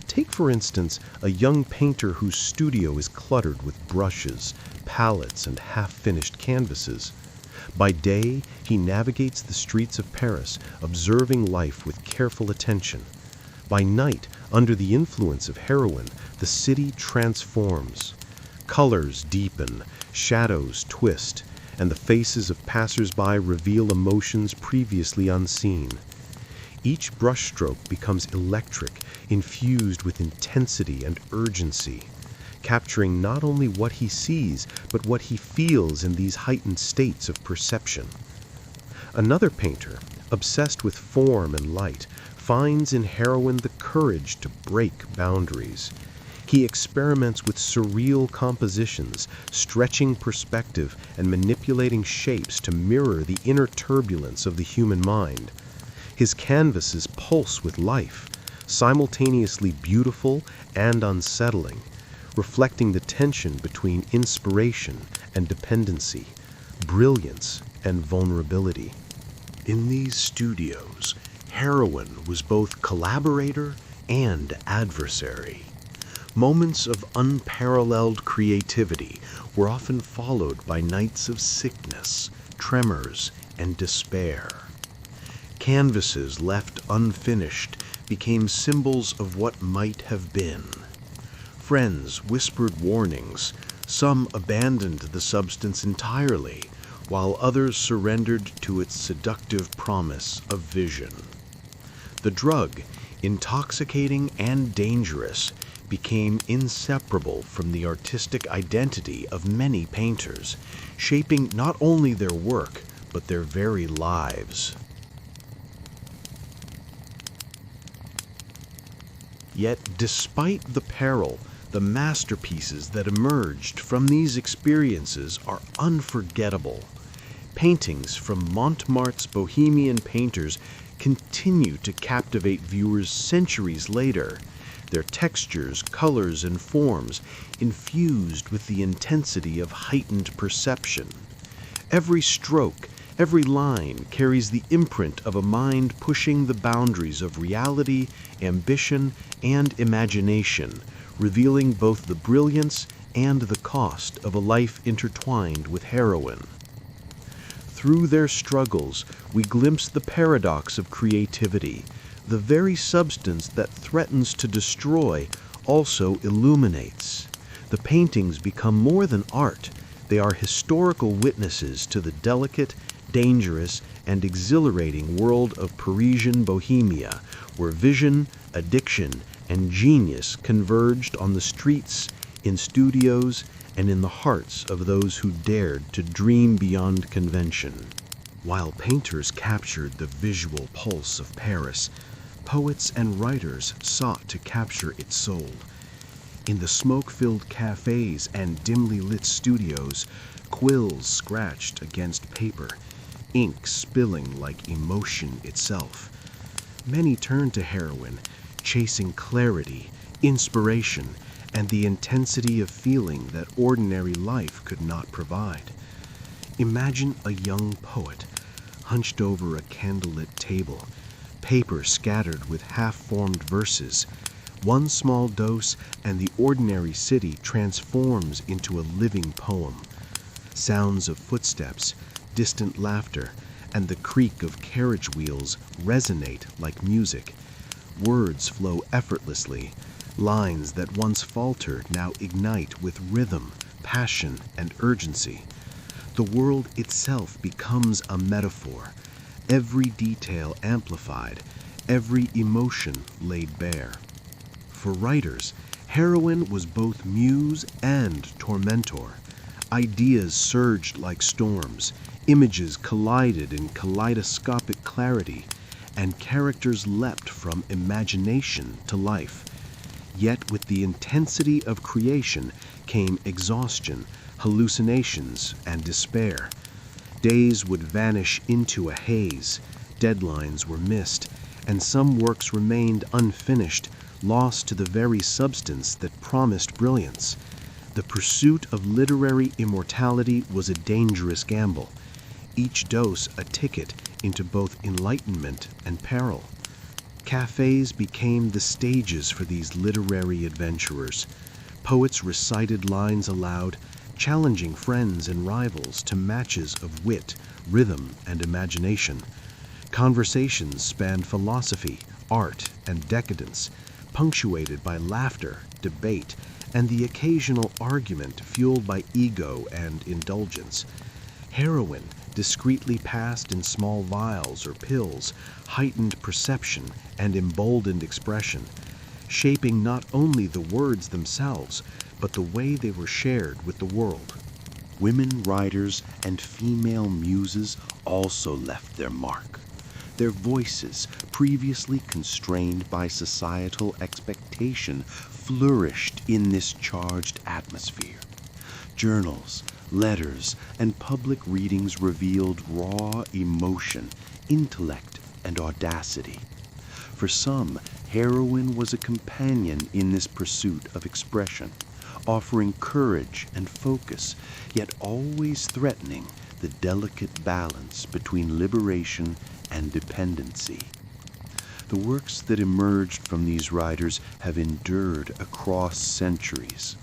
Take, for instance, a young painter whose studio is cluttered with brushes, palettes, and half-finished canvases. By day, he navigates the streets of Paris, observing life with careful attention. By night, under the influence of heroin, the city transforms. Colors deepen, shadows twist, and the faces of passers-by reveal emotions previously unseen. Each brushstroke becomes electric, infused with intensity and urgency, capturing not only what he sees, but what he feels in these heightened states of perception. Another painter, obsessed with form and light, finds in heroin the courage to break boundaries. He experiments with surreal compositions, stretching perspective and manipulating shapes to mirror the inner turbulence of the human mind. His canvases pulse with life, simultaneously beautiful and unsettling, reflecting the tension between inspiration and dependency, brilliance and vulnerability. In these studios, heroin was both collaborator and adversary. Moments of unparalleled creativity were often followed by nights of sickness, tremors, and despair. Canvases left unfinished became symbols of what might have been. Friends whispered warnings, some abandoned the substance entirely, while others surrendered to its seductive promise of vision. The drug, intoxicating and dangerous, became inseparable from the artistic identity of many painters, shaping not only their work, but their very lives. Yet, despite the peril, the masterpieces that emerged from these experiences are unforgettable. Paintings from Montmartre's Bohemian painters continue to captivate viewers centuries later, their textures, colors, and forms infused with the intensity of heightened perception. Every stroke, every line carries the imprint of a mind pushing the boundaries of reality, ambition, and imagination, revealing both the brilliance and the cost of a life intertwined with heroin. Through their struggles, we glimpse the paradox of creativity. The very substance that threatens to destroy also illuminates. The paintings become more than art. They are historical witnesses to the delicate, dangerous, and exhilarating world of Parisian Bohemia, where vision, addiction, and genius converged on the streets, in studios, and in the hearts of those who dared to dream beyond convention. While painters captured the visual pulse of Paris, poets and writers sought to capture its soul. In the smoke-filled cafés and dimly lit studios, quills scratched against paper, ink spilling like emotion itself. Many turned to heroin, chasing clarity, inspiration, and the intensity of feeling that ordinary life could not provide. Imagine a young poet, hunched over a candlelit table, paper scattered with half-formed verses. One small dose, and the ordinary city transforms into a living poem. Sounds of footsteps, distant laughter, and the creak of carriage wheels resonate like music. Words flow effortlessly. Lines that once faltered now ignite with rhythm, passion, and urgency. The world itself becomes a metaphor, every detail amplified, every emotion laid bare. For writers, heroin was both muse and tormentor. Ideas surged like storms, images collided in kaleidoscopic clarity, and characters leapt from imagination to life. Yet with the intensity of creation came exhaustion, hallucinations, and despair. Days would vanish into a haze, deadlines were missed, and some works remained unfinished, lost to the very substance that promised brilliance. The pursuit of literary immortality was a dangerous gamble, each dose a ticket into both enlightenment and peril. Cafés became the stages for these literary adventurers. Poets recited lines aloud, challenging friends and rivals to matches of wit, rhythm, and imagination. Conversations spanned philosophy, art, and decadence, punctuated by laughter, debate, and the occasional argument fueled by ego and indulgence. Heroin, discreetly passed in small vials or pills, heightened perception and emboldened expression, shaping not only the words themselves, but the way they were shared with the world. Women writers and female muses also left their mark. Their voices, previously constrained by societal expectation, flourished in this charged atmosphere. Journals, letters, and public readings revealed raw emotion, intellect, and audacity. For some, heroin was a companion in this pursuit of expression, offering courage and focus, yet always threatening the delicate balance between liberation and dependency. The works that emerged from these writers have endured across centuries.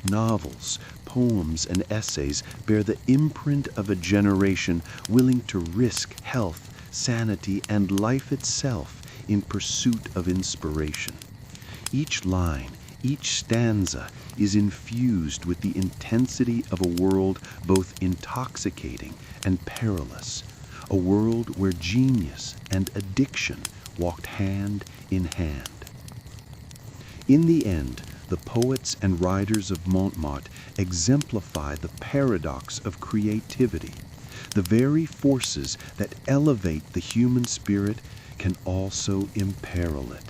Novels, poems, and essays bear the imprint of a generation willing to risk health, sanity, and life itself in pursuit of inspiration. Each line, Each stanza is infused with the intensity of a world both intoxicating and perilous, a world where genius and addiction walked hand in hand. In the end, the poets and writers of Montmartre exemplify the paradox of creativity. The very forces that elevate the human spirit can also imperil it.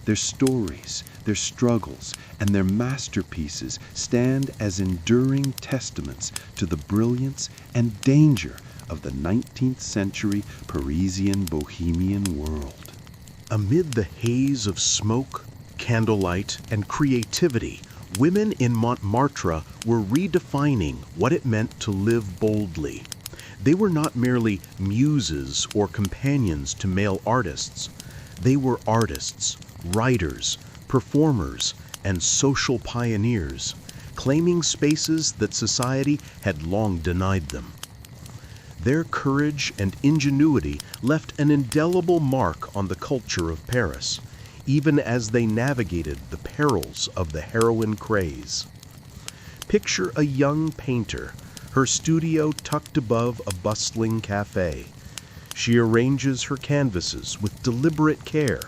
Their stories, their struggles, and their masterpieces stand as enduring testaments to the brilliance and danger of the 19th century Parisian bohemian world. Amid the haze of smoke, candlelight, and creativity, women in Montmartre were redefining what it meant to live boldly. They were not merely muses or companions to male artists. They were artists, writers, performers, and social pioneers, claiming spaces that society had long denied them. Their courage and ingenuity left an indelible mark on the culture of Paris, even as they navigated the perils of the heroine craze. Picture a young painter, her studio tucked above a bustling cafe. She arranges her canvases with deliberate care,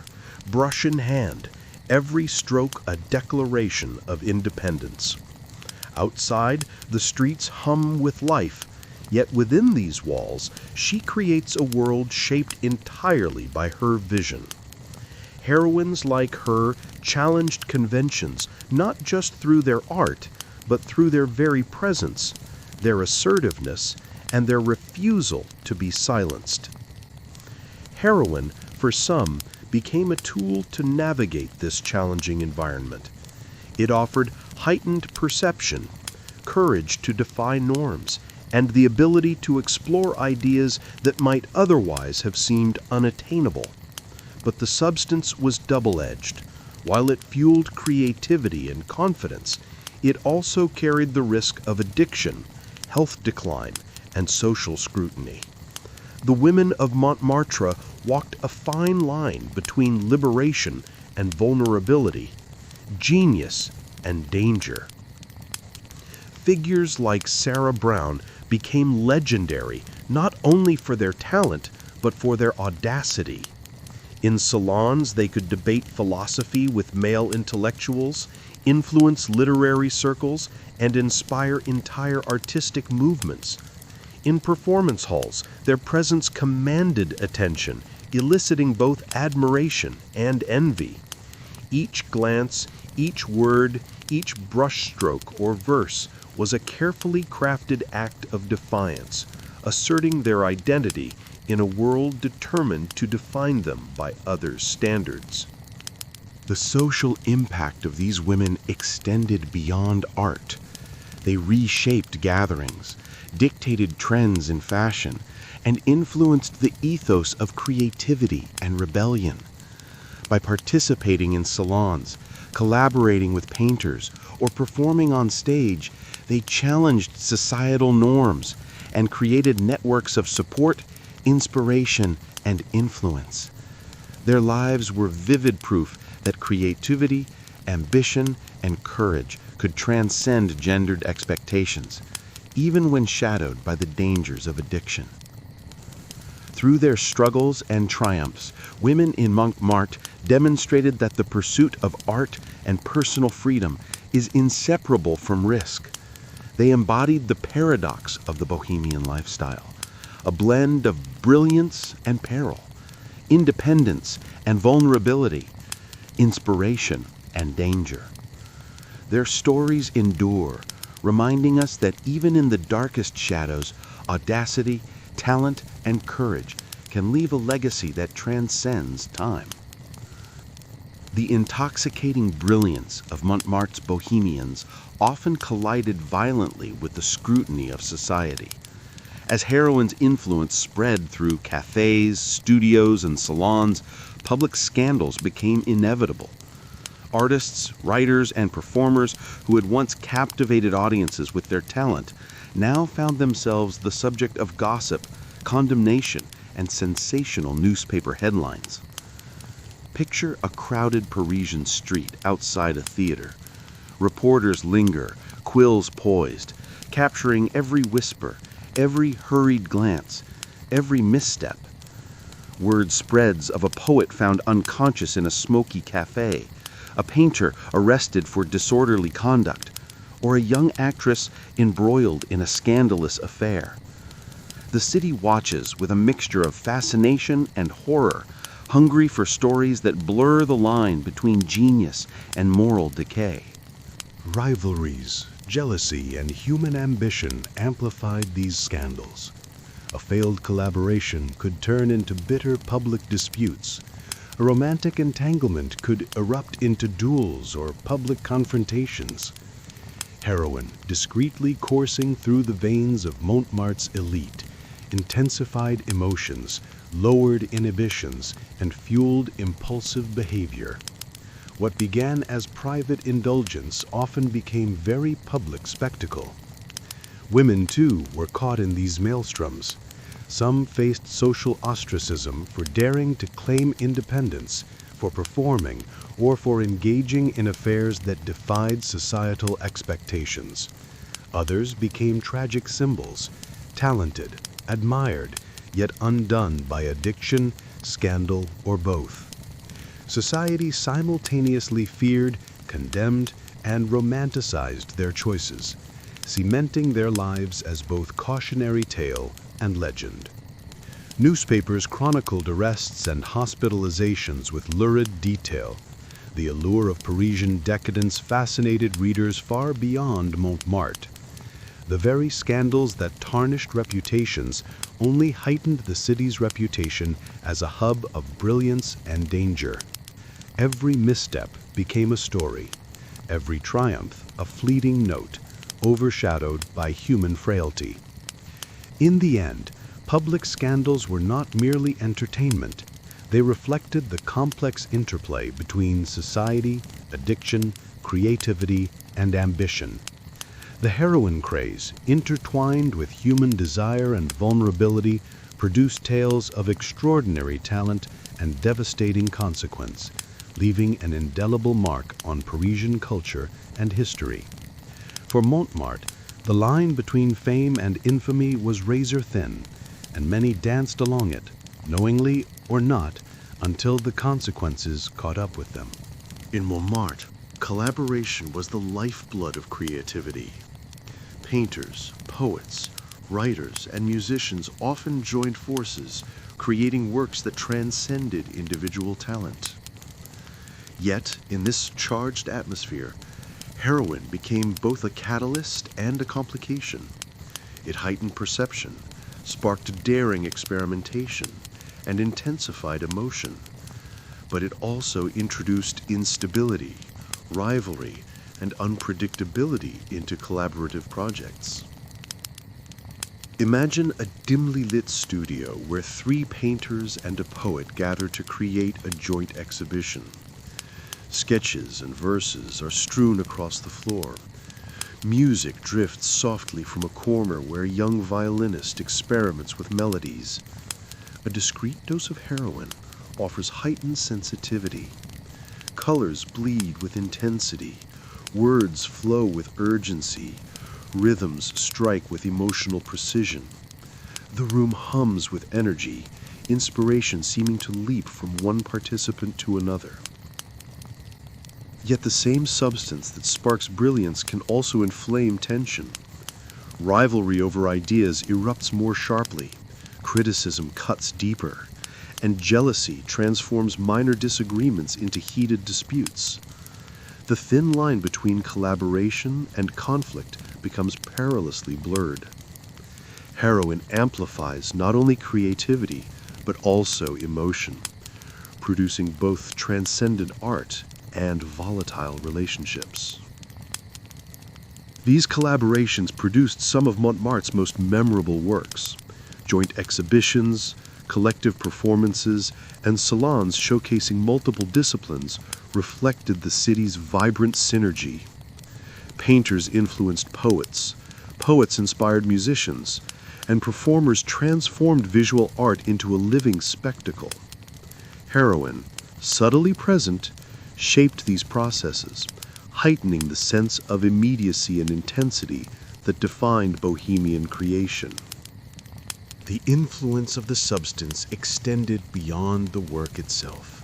brush in hand, every stroke a declaration of independence. Outside, the streets hum with life, yet within these walls, she creates a world shaped entirely by her vision. Heroines like her challenged conventions not just through their art, but through their very presence, their assertiveness, and their refusal to be silenced. Heroine, for some, became a tool to navigate this challenging environment. It offered heightened perception, courage to defy norms, and the ability to explore ideas that might otherwise have seemed unattainable. But the substance was double-edged. While it fueled creativity and confidence, it also carried the risk of addiction, health decline, and social scrutiny. The women of Montmartre walked a fine line between liberation and vulnerability, genius and danger. Figures like Sarah Brown became legendary not only for their talent, but for their audacity. In salons, they could debate philosophy with male intellectuals, influence literary circles, and inspire entire artistic movements. In performance halls, their presence commanded attention, eliciting both admiration and envy. Each glance, each word, each brushstroke or verse was a carefully crafted act of defiance, asserting their identity in a world determined to define them by others' standards. The social impact of these women extended beyond art. They reshaped gatherings, dictated trends in fashion, and influenced the ethos of creativity and rebellion. By participating in salons, collaborating with painters, or performing on stage, they challenged societal norms and created networks of support, inspiration, and influence. Their lives were vivid proof that creativity, ambition, and courage could transcend gendered expectations, even when shadowed by the dangers of addiction. Through their struggles and triumphs, women in Montmartre demonstrated that the pursuit of art and personal freedom is inseparable from risk. They embodied the paradox of the bohemian lifestyle, a blend of brilliance and peril, independence and vulnerability, inspiration and danger. Their stories endure, reminding us that even in the darkest shadows, audacity, talent, and courage can leave a legacy that transcends time. The intoxicating brilliance of Montmartre's bohemians often collided violently with the scrutiny of society. As heroine's influence spread through cafés, studios, and salons, public scandals became inevitable. Artists, writers, and performers who had once captivated audiences with their talent now found themselves the subject of gossip, condemnation, and sensational newspaper headlines. Picture a crowded Parisian street outside a theater. Reporters linger, quills poised, capturing every whisper, every hurried glance, every misstep. Word spreads of a poet found unconscious in a smoky café, a painter arrested for disorderly conduct, or a young actress embroiled in a scandalous affair. The city watches with a mixture of fascination and horror, hungry for stories that blur the line between genius and moral decay. Rivalries, jealousy, and human ambition amplified these scandals. A failed collaboration could turn into bitter public disputes. A romantic entanglement could erupt into duels or public confrontations. Heroin, discreetly coursing through the veins of Montmartre's elite, intensified emotions, lowered inhibitions, and fueled impulsive behavior. What began as private indulgence often became very public spectacle. Women, too, were caught in these maelstroms. Some faced social ostracism for daring to claim independence, for performing, or for engaging in affairs that defied societal expectations. Others became tragic symbols, talented, admired, yet undone by addiction, scandal, or both. Society simultaneously feared, condemned, and romanticized their choices, cementing their lives as both cautionary tale and legend. Newspapers chronicled arrests and hospitalizations with lurid detail. The allure of Parisian decadence fascinated readers far beyond Montmartre. The very scandals that tarnished reputations only heightened the city's reputation as a hub of brilliance and danger. Every misstep became a story, every triumph a fleeting note, overshadowed by human frailty. In the end, public scandals were not merely entertainment. They reflected the complex interplay between society, addiction, creativity, and ambition. The heroin craze, intertwined with human desire and vulnerability, produced tales of extraordinary talent and devastating consequence, leaving an indelible mark on Parisian culture and history. For Montmartre, the line between fame and infamy was razor thin, and many danced along it, knowingly or not, until the consequences caught up with them. In Montmartre, collaboration was the lifeblood of creativity. Painters, poets, writers, and musicians often joined forces, creating works that transcended individual talent. Yet, in this charged atmosphere, heroin became both a catalyst and a complication. It heightened perception, sparked daring experimentation, and intensified emotion. But it also introduced instability, rivalry, and unpredictability into collaborative projects. Imagine a dimly lit studio where 3 painters and a poet gather to create a joint exhibition. Sketches and verses are strewn across the floor. Music drifts softly from a corner where a young violinist experiments with melodies. A discreet dose of heroin offers heightened sensitivity. Colors bleed with intensity. Words flow with urgency. Rhythms strike with emotional precision. The room hums with energy, inspiration seeming to leap from one participant to another. Yet the same substance that sparks brilliance can also inflame tension. Rivalry over ideas erupts more sharply, criticism cuts deeper, and jealousy transforms minor disagreements into heated disputes. The thin line between collaboration and conflict becomes perilously blurred. Heroin amplifies not only creativity, but also emotion, producing both transcendent art and volatile relationships. These collaborations produced some of Montmartre's most memorable works. Joint exhibitions, collective performances, and salons showcasing multiple disciplines reflected the city's vibrant synergy. Painters influenced poets, poets inspired musicians, and performers transformed visual art into a living spectacle. Heroin, subtly present, shaped these processes, heightening the sense of immediacy and intensity that defined Bohemian creation. The influence of the substance extended beyond the work itself.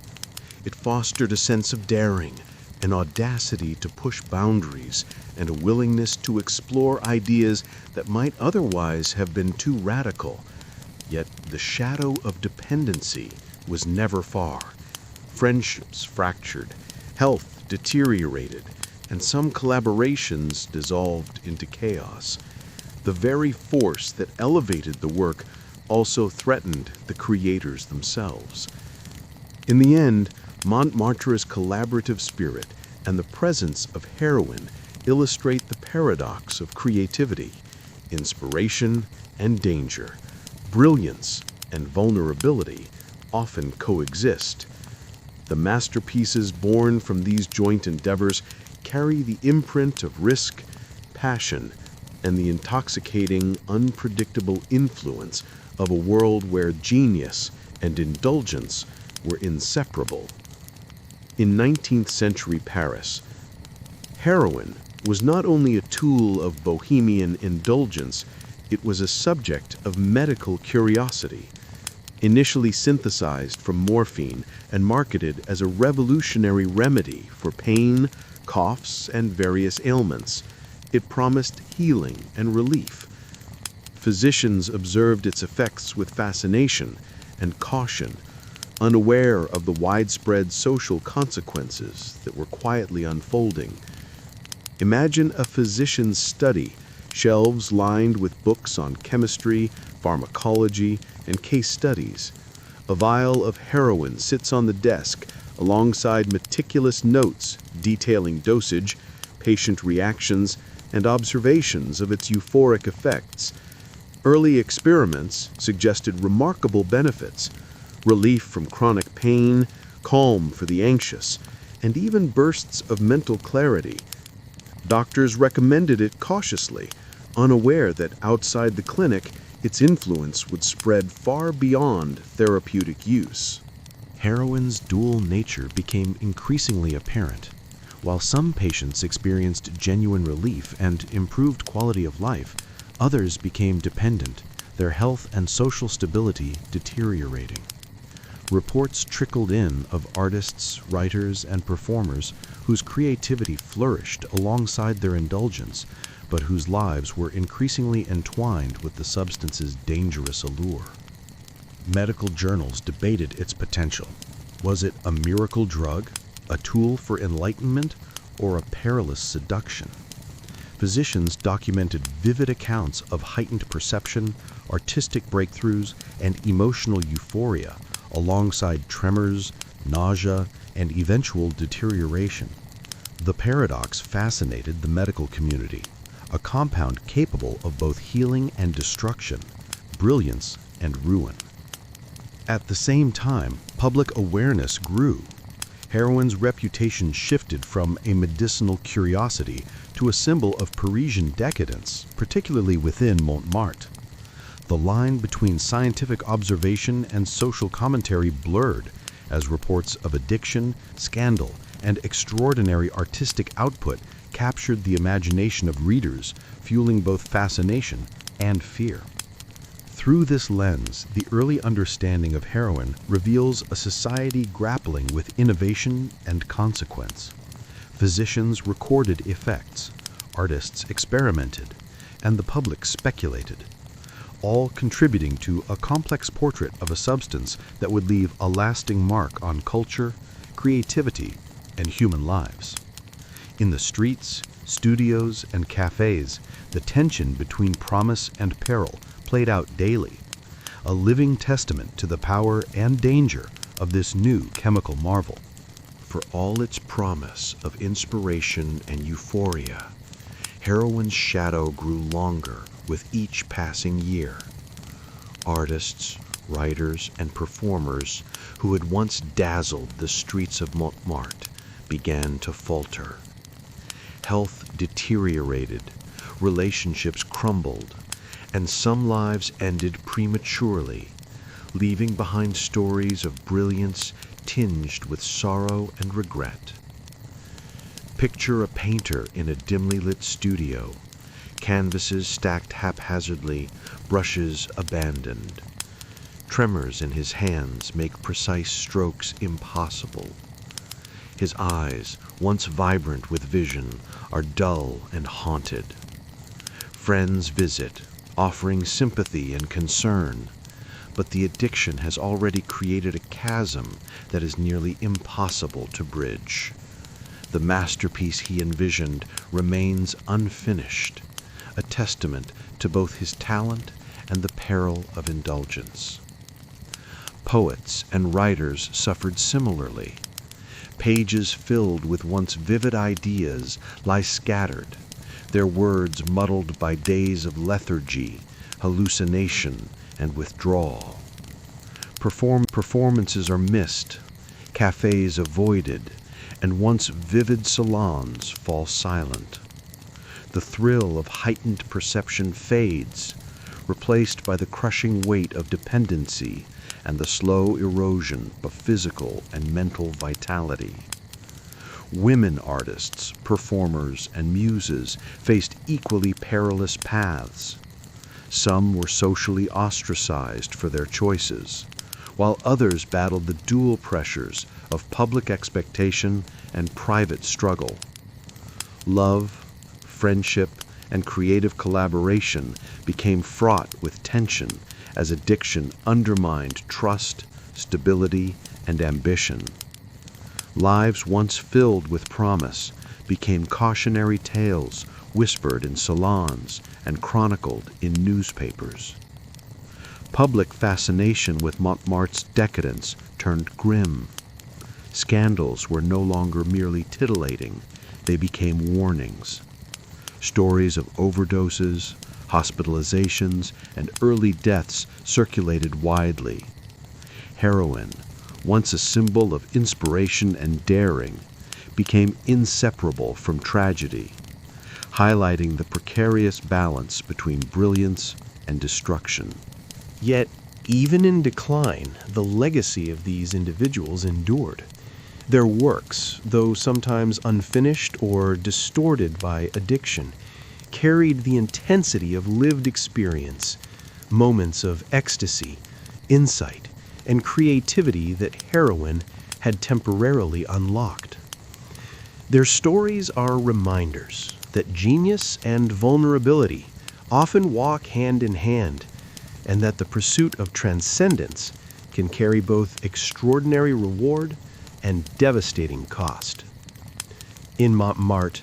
It fostered a sense of daring, an audacity to push boundaries, and a willingness to explore ideas that might otherwise have been too radical. Yet the shadow of dependency was never far. Friendships fractured, health deteriorated, and some collaborations dissolved into chaos. The very force that elevated the work also threatened the creators themselves. In the end, Montmartre's collaborative spirit and the presence of heroin illustrate the paradox of creativity, inspiration and danger, brilliance and vulnerability often coexist. The masterpieces born from these joint endeavors carry the imprint of risk, passion, and the intoxicating, unpredictable influence of a world where genius and indulgence were inseparable. In 19th century Paris, heroin was not only a tool of bohemian indulgence, it was a subject of medical curiosity. Initially synthesized from morphine and marketed as a revolutionary remedy for pain, coughs, and various ailments, it promised healing and relief. Physicians observed its effects with fascination and caution, unaware of the widespread social consequences that were quietly unfolding. Imagine a physician's study, shelves lined with books on chemistry, pharmacology, and case studies. A vial of heroin sits on the desk alongside meticulous notes detailing dosage, patient reactions, and observations of its euphoric effects. Early experiments suggested remarkable benefits: relief from chronic pain, calm for the anxious, and even bursts of mental clarity. Doctors recommended it cautiously, unaware that outside the clinic, its influence would spread far beyond therapeutic use. Heroin's dual nature became increasingly apparent. While some patients experienced genuine relief and improved quality of life, others became dependent, their health and social stability deteriorating. Reports trickled in of artists, writers, and performers whose creativity flourished alongside their indulgence, but whose lives were increasingly entwined with the substance's dangerous allure. Medical journals debated its potential. Was it a miracle drug, a tool for enlightenment, or a perilous seduction? Physicians documented vivid accounts of heightened perception, artistic breakthroughs, and emotional euphoria, alongside tremors, nausea, and eventual deterioration. The paradox fascinated the medical community, a compound capable of both healing and destruction, brilliance and ruin. At the same time, public awareness grew. Heroin's reputation shifted from a medicinal curiosity to a symbol of Parisian decadence, particularly within Montmartre. The line between scientific observation and social commentary blurred as reports of addiction, scandal, and extraordinary artistic output captured the imagination of readers, fueling both fascination and fear. Through this lens, the early understanding of heroin reveals a society grappling with innovation and consequence. Physicians recorded effects, artists experimented, and the public speculated, all contributing to a complex portrait of a substance that would leave a lasting mark on culture, creativity, and human lives. In the streets, studios, and cafés, the tension between promise and peril played out daily, a living testament to the power and danger of this new chemical marvel. For all its promise of inspiration and euphoria, heroin's shadow grew longer with each passing year. Artists, writers, and performers who had once dazzled the streets of Montmartre began to falter. Health deteriorated, relationships crumbled, and some lives ended prematurely, leaving behind stories of brilliance, tinged with sorrow and regret. Picture a painter in a dimly lit studio, canvases stacked haphazardly, brushes abandoned. Tremors in his hands make precise strokes impossible. His eyes, once vibrant with vision, are dull and haunted. Friends visit, offering sympathy and concern, but the addiction has already created a chasm that is nearly impossible to bridge. The masterpiece he envisioned remains unfinished, a testament to both his talent and the peril of indulgence. Poets and writers suffered similarly. Pages filled with once vivid ideas lie scattered, their words muddled by days of lethargy, hallucination, and withdrawal. Performances are missed, cafés avoided, and once vivid salons fall silent. The thrill of heightened perception fades, replaced by the crushing weight of dependency and the slow erosion of physical and mental vitality. Women artists, performers, and muses faced equally perilous paths. Some were socially ostracized for their choices, while others battled the dual pressures of public expectation and private struggle. Love, friendship, and creative collaboration became fraught with tension as addiction undermined trust, stability, and ambition. Lives once filled with promise became cautionary tales whispered in salons and chronicled in newspapers. Public fascination with Montmartre's decadence turned grim. Scandals were no longer merely titillating, they became warnings. Stories of overdoses, hospitalizations, and early deaths circulated widely. Heroin, once a symbol of inspiration and daring, became inseparable from tragedy, highlighting the precarious balance between brilliance and destruction. Yet, even in decline, the legacy of these individuals endured. Their works, though sometimes unfinished or distorted by addiction, carried the intensity of lived experience, moments of ecstasy, insight, and creativity that heroin had temporarily unlocked. Their stories are reminders that genius and vulnerability often walk hand in hand, and that the pursuit of transcendence can carry both extraordinary reward and devastating cost. In Montmartre,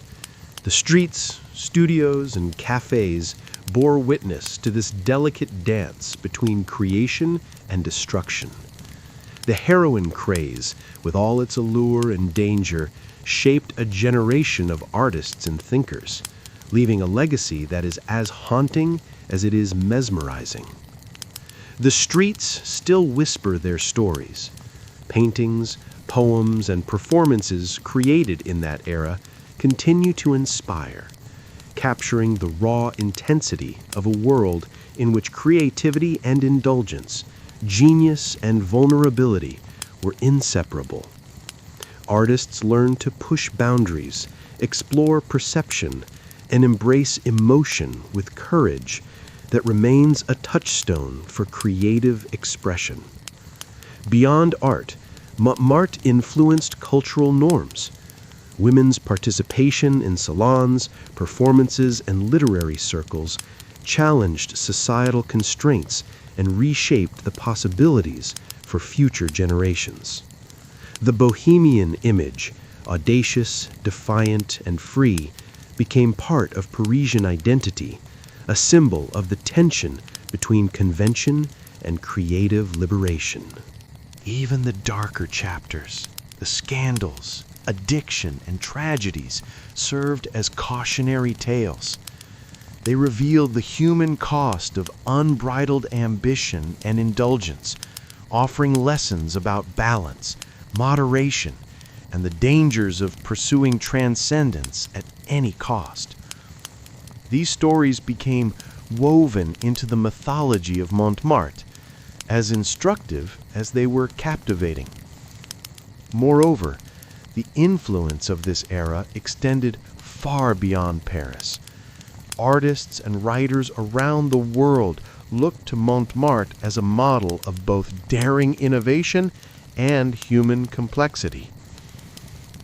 the streets, studios, and cafés bore witness to this delicate dance between creation and destruction. The heroin craze, with all its allure and danger, shaped a generation of artists and thinkers, leaving a legacy that is as haunting as it is mesmerizing. The streets still whisper their stories. Paintings, poems, and performances created in that era continue to inspire, capturing the raw intensity of a world in which creativity and indulgence, genius and vulnerability were inseparable. Artists learned to push boundaries, explore perception, and embrace emotion with courage that remains a touchstone for creative expression. Beyond art, Montmartre influenced cultural norms. Women's participation in salons, performances, and literary circles challenged societal constraints and reshaped the possibilities for future generations. The bohemian image, audacious, defiant, and free, became part of Parisian identity, a symbol of the tension between convention and creative liberation. Even the darker chapters, the scandals, addiction, and tragedies served as cautionary tales. They revealed the human cost of unbridled ambition and indulgence, offering lessons about balance, moderation, and the dangers of pursuing transcendence at any cost. These stories became woven into the mythology of Montmartre, as instructive as they were captivating. Moreover, the influence of this era extended far beyond Paris. Artists and writers around the world looked to Montmartre as a model of both daring innovation and human complexity.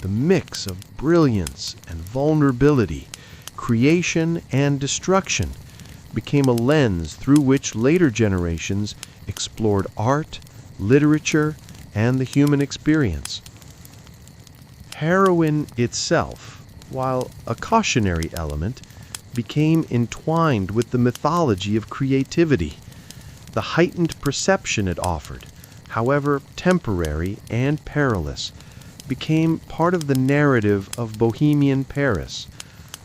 The mix of brilliance and vulnerability, creation and destruction, became a lens through which later generations explored art, literature, and the human experience. Heroin itself, while a cautionary element, became entwined with the mythology of creativity. The heightened perception it offered, however temporary and perilous, became part of the narrative of Bohemian Paris,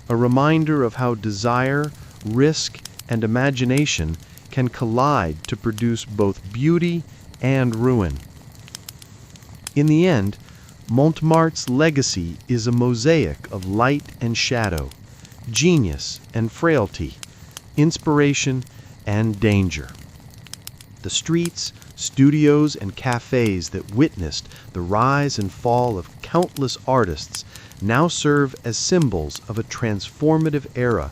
a reminder of how desire, risk, and imagination can collide to produce both beauty and ruin. In the end, Montmartre's legacy is a mosaic of light and shadow, genius and frailty, inspiration and danger. The streets, studios, and cafés that witnessed the rise and fall of countless artists now serve as symbols of a transformative era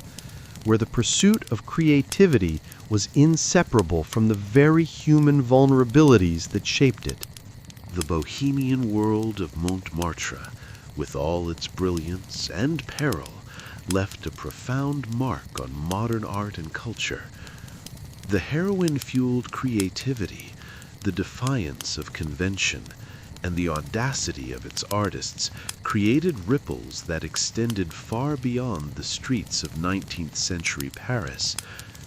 where the pursuit of creativity was inseparable from the very human vulnerabilities that shaped it. The bohemian world of Montmartre, with all its brilliance and peril, left a profound mark on modern art and culture. The heroin-fueled creativity, the defiance of convention, and the audacity of its artists created ripples that extended far beyond the streets of 19th century Paris,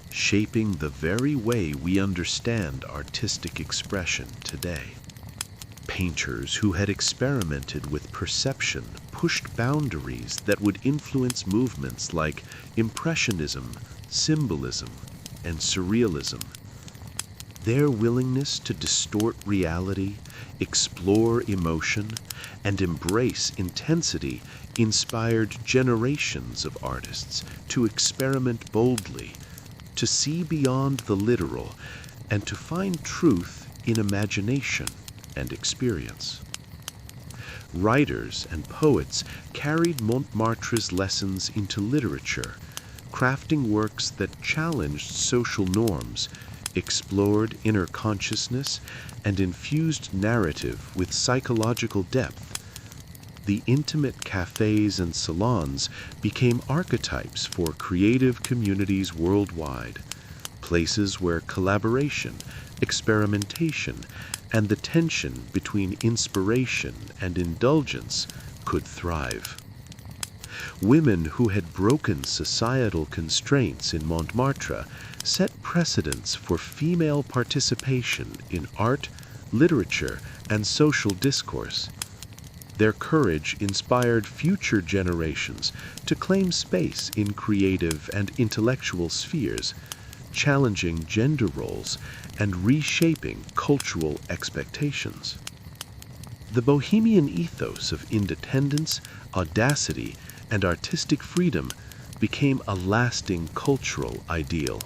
shaping the very way we understand artistic expression today. Painters who had experimented with perception pushed boundaries that would influence movements like Impressionism, Symbolism, and Surrealism. Their willingness to distort reality, explore emotion, and embrace intensity inspired generations of artists to experiment boldly, to see beyond the literal, and to find truth in imagination and experience. Writers and poets carried Montmartre's lessons into literature, crafting works that challenged social norms, explored inner consciousness, and infused narrative with psychological depth. The intimate cafés and salons became archetypes for creative communities worldwide, places where collaboration, experimentation, and the tension between inspiration and indulgence could thrive. Women who had broken societal constraints in Montmartre set precedents for female participation in art, literature, and social discourse. Their courage inspired future generations to claim space in creative and intellectual spheres, challenging gender roles and reshaping cultural expectations. The bohemian ethos of independence, audacity, and artistic freedom became a lasting cultural ideal.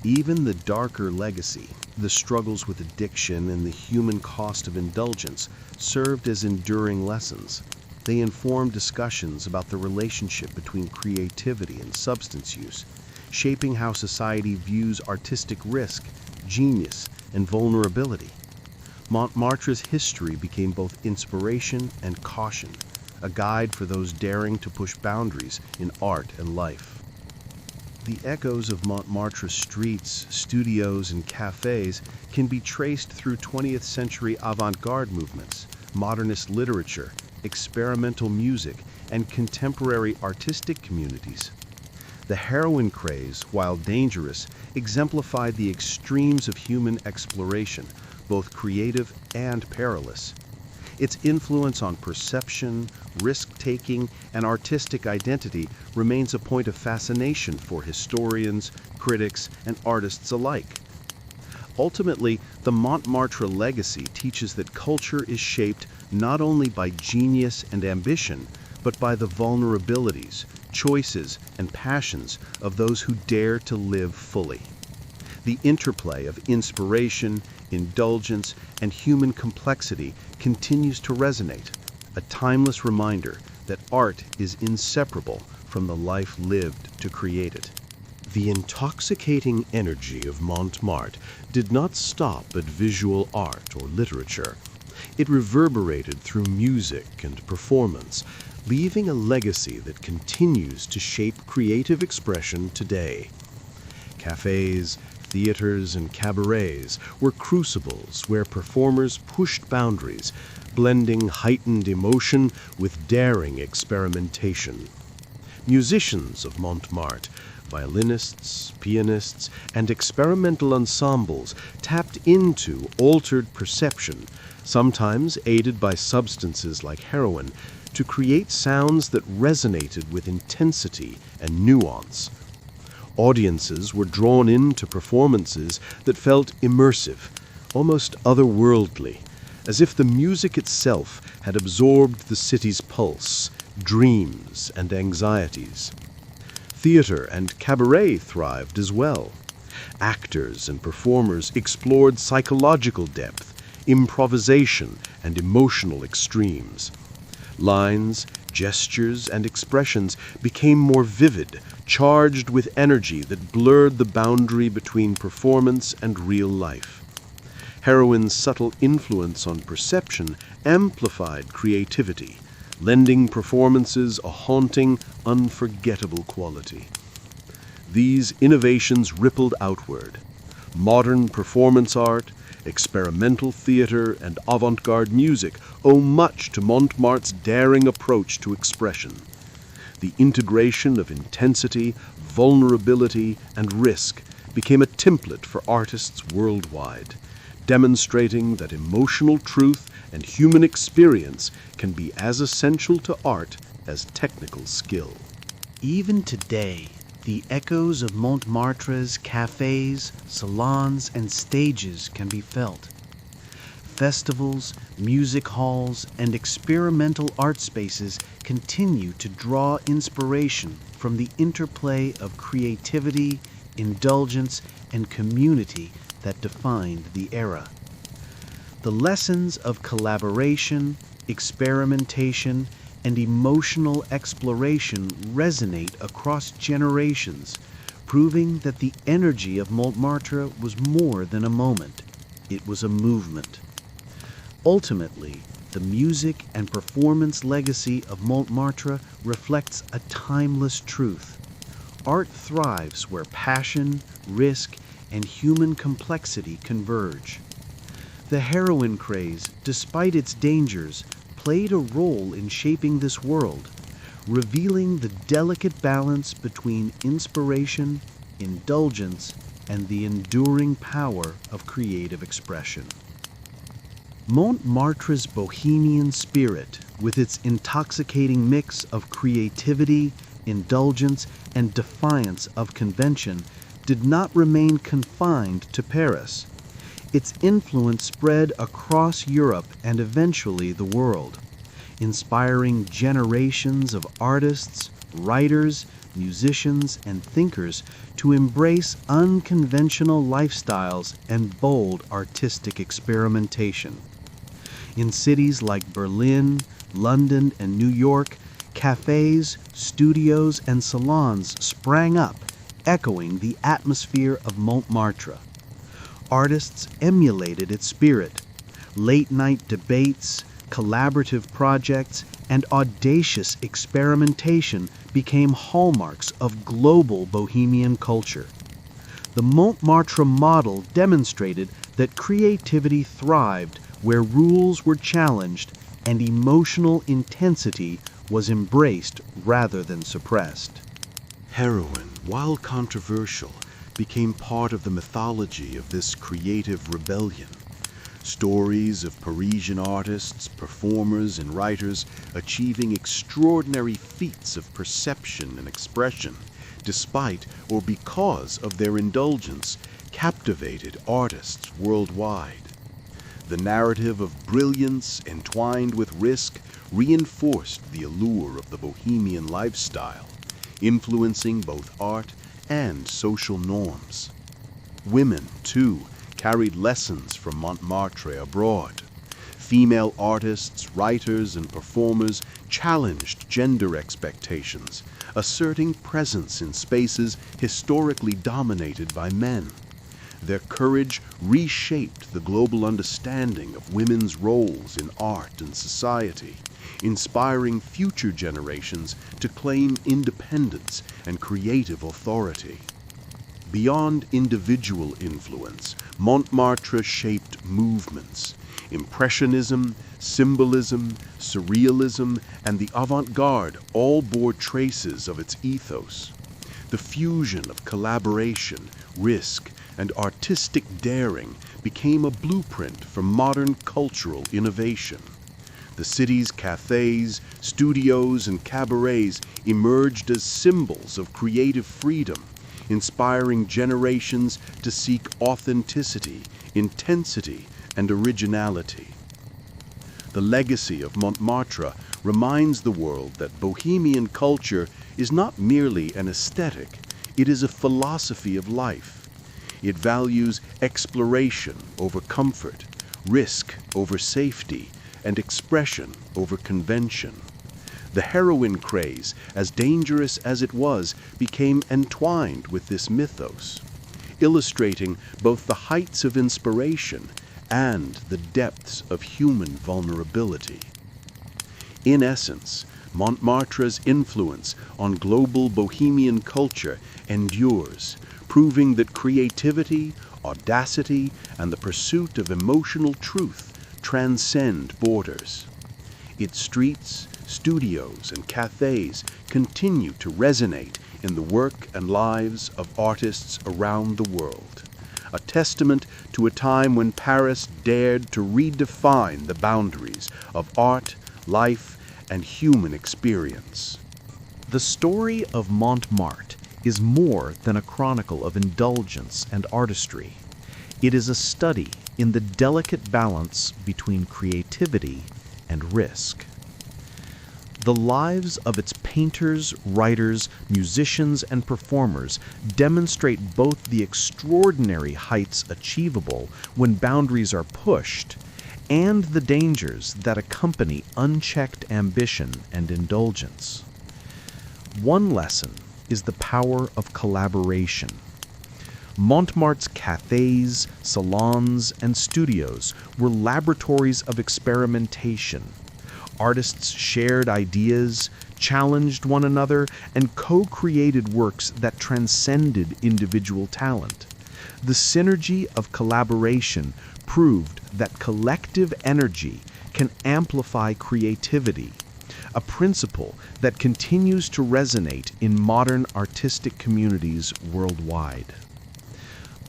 Even the darker legacy, the struggles with addiction and the human cost of indulgence, served as enduring lessons. They informed discussions about the relationship between creativity and substance use, shaping how society views artistic risk, genius, and vulnerability. Montmartre's history became both inspiration and caution, a guide for those daring to push boundaries in art and life. The echoes of Montmartre's streets, studios, and cafés can be traced through 20th century avant-garde movements, modernist literature, experimental music, and contemporary artistic communities. The heroin craze, while dangerous, exemplified the extremes of human exploration, both creative and perilous. Its influence on perception, risk-taking, and artistic identity remains a point of fascination for historians, critics, and artists alike. Ultimately, the Montmartre legacy teaches that culture is shaped not only by genius and ambition, but by the vulnerabilities, choices, and passions of those who dare to live fully. The interplay of inspiration, indulgence, and human complexity continues to resonate, a timeless reminder that art is inseparable from the life lived to create it. The intoxicating energy of Montmartre did not stop at visual art or literature. It reverberated through music and performance, leaving a legacy that continues to shape creative expression today. Cafés, theaters, and cabarets were crucibles where performers pushed boundaries, blending heightened emotion with daring experimentation. Musicians of Montmartre, violinists, pianists, and experimental ensembles tapped into altered perception, sometimes aided by substances like heroin, to create sounds that resonated with intensity and nuance. Audiences were drawn into performances that felt immersive, almost otherworldly, as if the music itself had absorbed the city's pulse, dreams, and anxieties. Theater and cabaret thrived as well. Actors and performers explored psychological depth, improvisation, and emotional extremes. Lines, gestures, and expressions became more vivid, charged with energy that blurred the boundary between performance and real life. Heroin's subtle influence on perception amplified creativity, lending performances a haunting, unforgettable quality. These innovations rippled outward. Modern performance art, experimental theater, and avant-garde music owe much to Montmartre's daring approach to expression. The integration of intensity, vulnerability, and risk became a template for artists worldwide, demonstrating that emotional truth and human experience can be as essential to art as technical skill. Even today, the echoes of Montmartre's cafés, salons, and stages can be felt. Festivals, music halls, and experimental art spaces continue to draw inspiration from the interplay of creativity, indulgence, and community that defined the era. The lessons of collaboration, experimentation, and emotional exploration resonate across generations, proving that the energy of Montmartre was more than a moment. It was a movement. Ultimately, the music and performance legacy of Montmartre reflects a timeless truth. Art thrives where passion, risk, and human complexity converge. The heroin craze, despite its dangers, played a role in shaping this world, revealing the delicate balance between inspiration, indulgence, and the enduring power of creative expression. Montmartre's bohemian spirit, with its intoxicating mix of creativity, indulgence, and defiance of convention, did not remain confined to Paris. Its influence spread across Europe and eventually the world, inspiring generations of artists, writers, musicians, and thinkers to embrace unconventional lifestyles and bold artistic experimentation. In cities like Berlin, London, and New York, cafes, studios, and salons sprang up, echoing the atmosphere of Montmartre. Artists emulated its spirit. Late-night debates, collaborative projects, and audacious experimentation became hallmarks of global bohemian culture. The Montmartre model demonstrated that creativity thrived where rules were challenged and emotional intensity was embraced rather than suppressed. Heroin, while controversial, became part of the mythology of this creative rebellion. Stories of Parisian artists, performers, and writers achieving extraordinary feats of perception and expression, despite or because of their indulgence, captivated artists worldwide. The narrative of brilliance entwined with risk reinforced the allure of the bohemian lifestyle, influencing both art and social norms. Women, too, carried lessons from Montmartre abroad. Female artists, writers, and performers challenged gender expectations, asserting presence in spaces historically dominated by men. Their courage reshaped the global understanding of women's roles in art and society, inspiring future generations to claim independence and creative authority. Beyond individual influence, Montmartre shaped movements. Impressionism, symbolism, surrealism, and the avant-garde all bore traces of its ethos. The fusion of collaboration, risk, and artistic daring became a blueprint for modern cultural innovation. The city's cafés, studios, and cabarets emerged as symbols of creative freedom, inspiring generations to seek authenticity, intensity, and originality. The legacy of Montmartre reminds the world that Bohemian culture is not merely an aesthetic, it is a philosophy of life. It values exploration over comfort, risk over safety, and expression over convention. The heroin craze, as dangerous as it was, became entwined with this mythos, illustrating both the heights of inspiration and the depths of human vulnerability. In essence, Montmartre's influence on global Bohemian culture endures, proving that creativity, audacity, and the pursuit of emotional truth transcend borders. Its streets, studios, and cafés continue to resonate in the work and lives of artists around the world, a testament to a time when Paris dared to redefine the boundaries of art, life, and human experience. The story of Montmartre is more than a chronicle of indulgence and artistry. It is a study in the delicate balance between creativity and risk. The lives of its painters, writers, musicians, and performers demonstrate both the extraordinary heights achievable when boundaries are pushed and the dangers that accompany unchecked ambition and indulgence. One lesson is the power of collaboration. Montmartre's cafés, salons, and studios were laboratories of experimentation. Artists shared ideas, challenged one another, and co-created works that transcended individual talent. The synergy of collaboration proved that collective energy can amplify creativity, a principle that continues to resonate in modern artistic communities worldwide.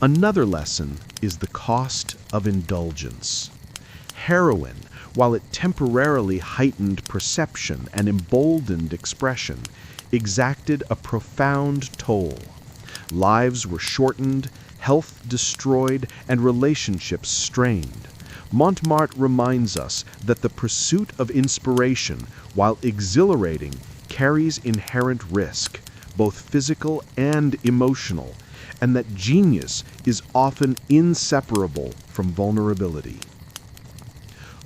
Another lesson is the cost of indulgence. Heroin, while it temporarily heightened perception and emboldened expression, exacted a profound toll. Lives were shortened, health destroyed, and relationships strained. Montmartre reminds us that the pursuit of inspiration, while exhilarating, carries inherent risk, both physical and emotional, and that genius is often inseparable from vulnerability.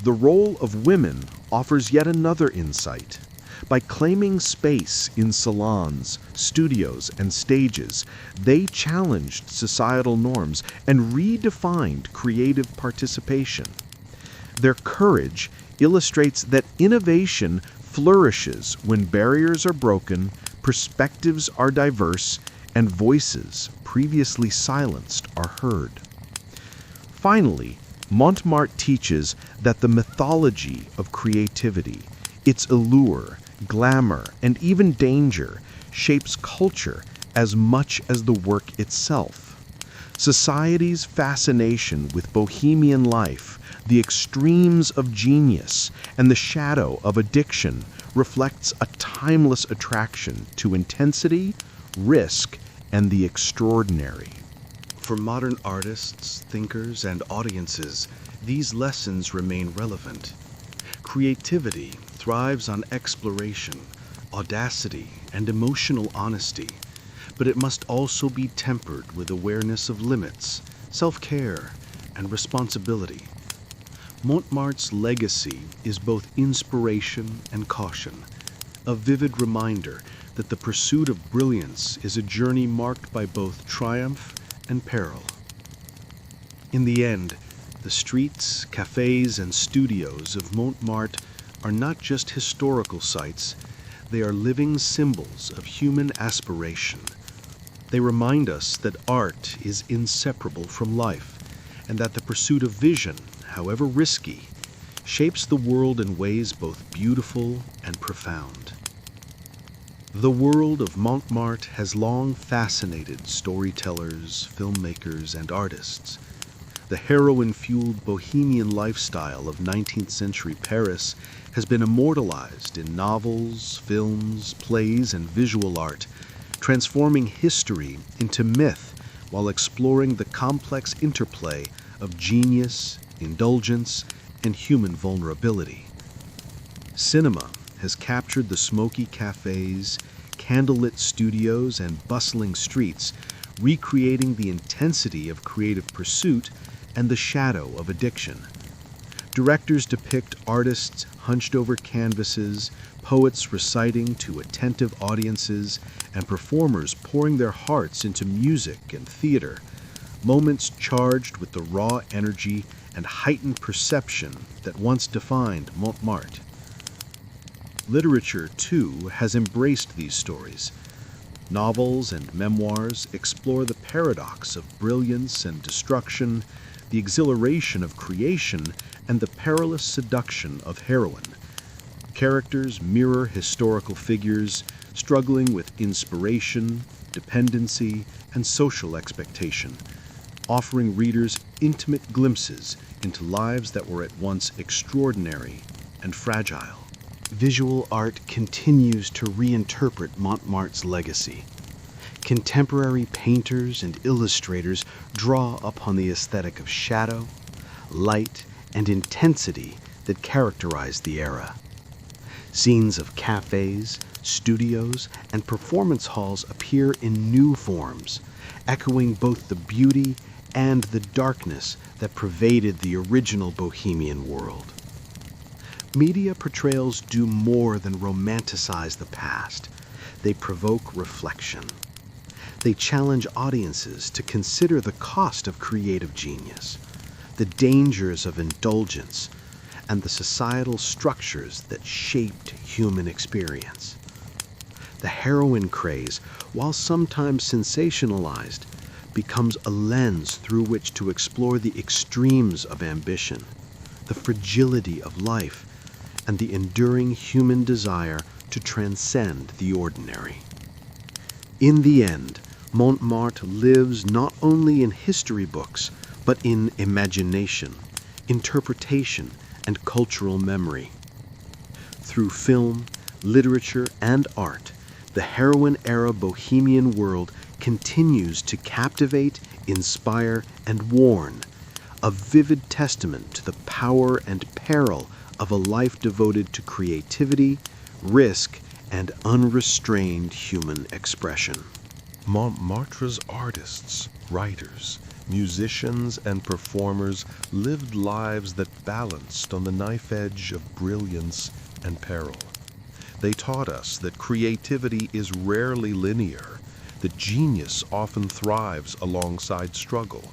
The role of women offers yet another insight. By claiming space in salons, studios, and stages, they challenged societal norms and redefined creative participation. Their courage illustrates that innovation flourishes when barriers are broken, perspectives are diverse, and voices previously silenced are heard. Finally, Montmartre teaches that the mythology of creativity, its allure, glamour, and even danger, shapes culture as much as the work itself. Society's fascination with bohemian life, the extremes of genius, and the shadow of addiction reflects a timeless attraction to intensity, risk, and the extraordinary. For modern artists, thinkers, and audiences, these lessons remain relevant. Creativity thrives on exploration, audacity, and emotional honesty. but it must also be tempered with awareness of limits, self-care, and responsibility. Montmartre's legacy is both inspiration and caution, a vivid reminder that the pursuit of brilliance is a journey marked by both triumph and peril. In the end, the streets, cafés, and studios of Montmartre are not just historical sites, they are living symbols of human aspiration. They remind us that art is inseparable from life, and that the pursuit of vision, however risky, shapes the world in ways both beautiful and profound. The world of Montmartre has long fascinated storytellers, filmmakers, and artists. The heroine-fueled bohemian lifestyle of 19th century Paris has been immortalized in novels, films, plays, and visual art, transforming history into myth while exploring the complex interplay of genius, indulgence, and human vulnerability. Cinema has captured the smoky cafes, candlelit studios, and bustling streets, recreating the intensity of creative pursuit and the shadow of addiction. Directors depict artists hunched over canvases, poets reciting to attentive audiences, and performers pouring their hearts into music and theater, moments charged with the raw energy and heightened perception that once defined Montmartre. Literature, too, has embraced these stories. Novels and memoirs explore the paradox of brilliance and destruction, the exhilaration of creation, and the perilous seduction of heroine. Characters mirror historical figures, struggling with inspiration, dependency, and social expectation, offering readers intimate glimpses into lives that were at once extraordinary and fragile. Visual art continues to reinterpret Montmartre's legacy. Contemporary painters and illustrators draw upon the aesthetic of shadow, light, and intensity that characterized the era. Scenes of cafes, studios, and performance halls appear in new forms, echoing both the beauty and the darkness that pervaded the original bohemian world. Media portrayals do more than romanticize the past. They provoke reflection. They challenge audiences to consider the cost of creative genius, the dangers of indulgence, and the societal structures that shaped human experience. The heroine craze, while sometimes sensationalized, becomes a lens through which to explore the extremes of ambition, the fragility of life, and the enduring human desire to transcend the ordinary. In the end, Montmartre lives not only in history books, but in imagination, interpretation, and cultural memory. Through film, literature, and art, the heroine-era bohemian world continues to captivate, inspire, and warn, a vivid testament to the power and peril of a life devoted to creativity, risk, and unrestrained human expression. Montmartre's artists, writers, musicians, and performers lived lives that balanced on the knife edge of brilliance and peril. They taught us that creativity is rarely linear, that genius often thrives alongside struggle,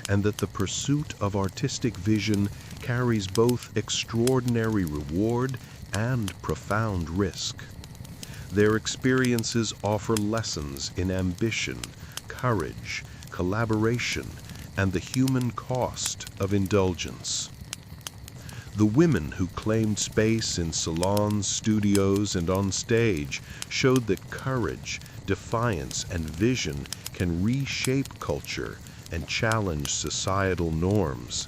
and that the pursuit of artistic vision carries both extraordinary reward and profound risk. Their experiences offer lessons in ambition, courage, collaboration, and the human cost of indulgence. The women who claimed space in salons, studios, and on stage showed that courage, defiance, and vision can reshape culture and challenge societal norms.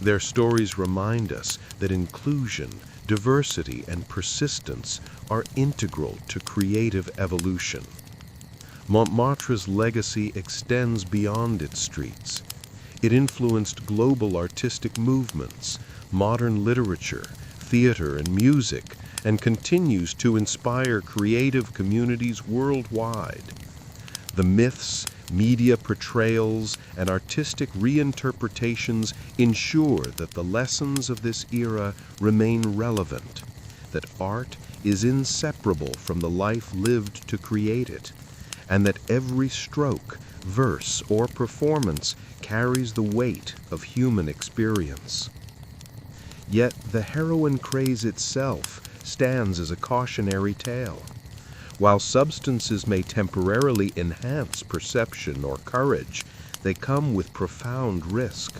Their stories remind us that inclusion, diversity, and persistence are integral to creative evolution. Montmartre's legacy extends beyond its streets. It influenced global artistic movements, modern literature, theater, and music, and continues to inspire creative communities worldwide. The myths, media portrayals, and artistic reinterpretations ensure that the lessons of this era remain relevant, that art is inseparable from the life lived to create it, and that every stroke, verse, or performance carries the weight of human experience. Yet the heroine craze itself stands as a cautionary tale. While substances may temporarily enhance perception or courage, they come with profound risk.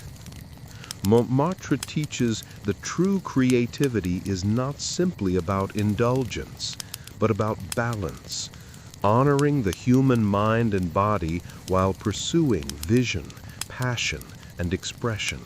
Montmartre teaches that true creativity is not simply about indulgence, but about balance, honoring the human mind and body while pursuing vision, passion, and expression.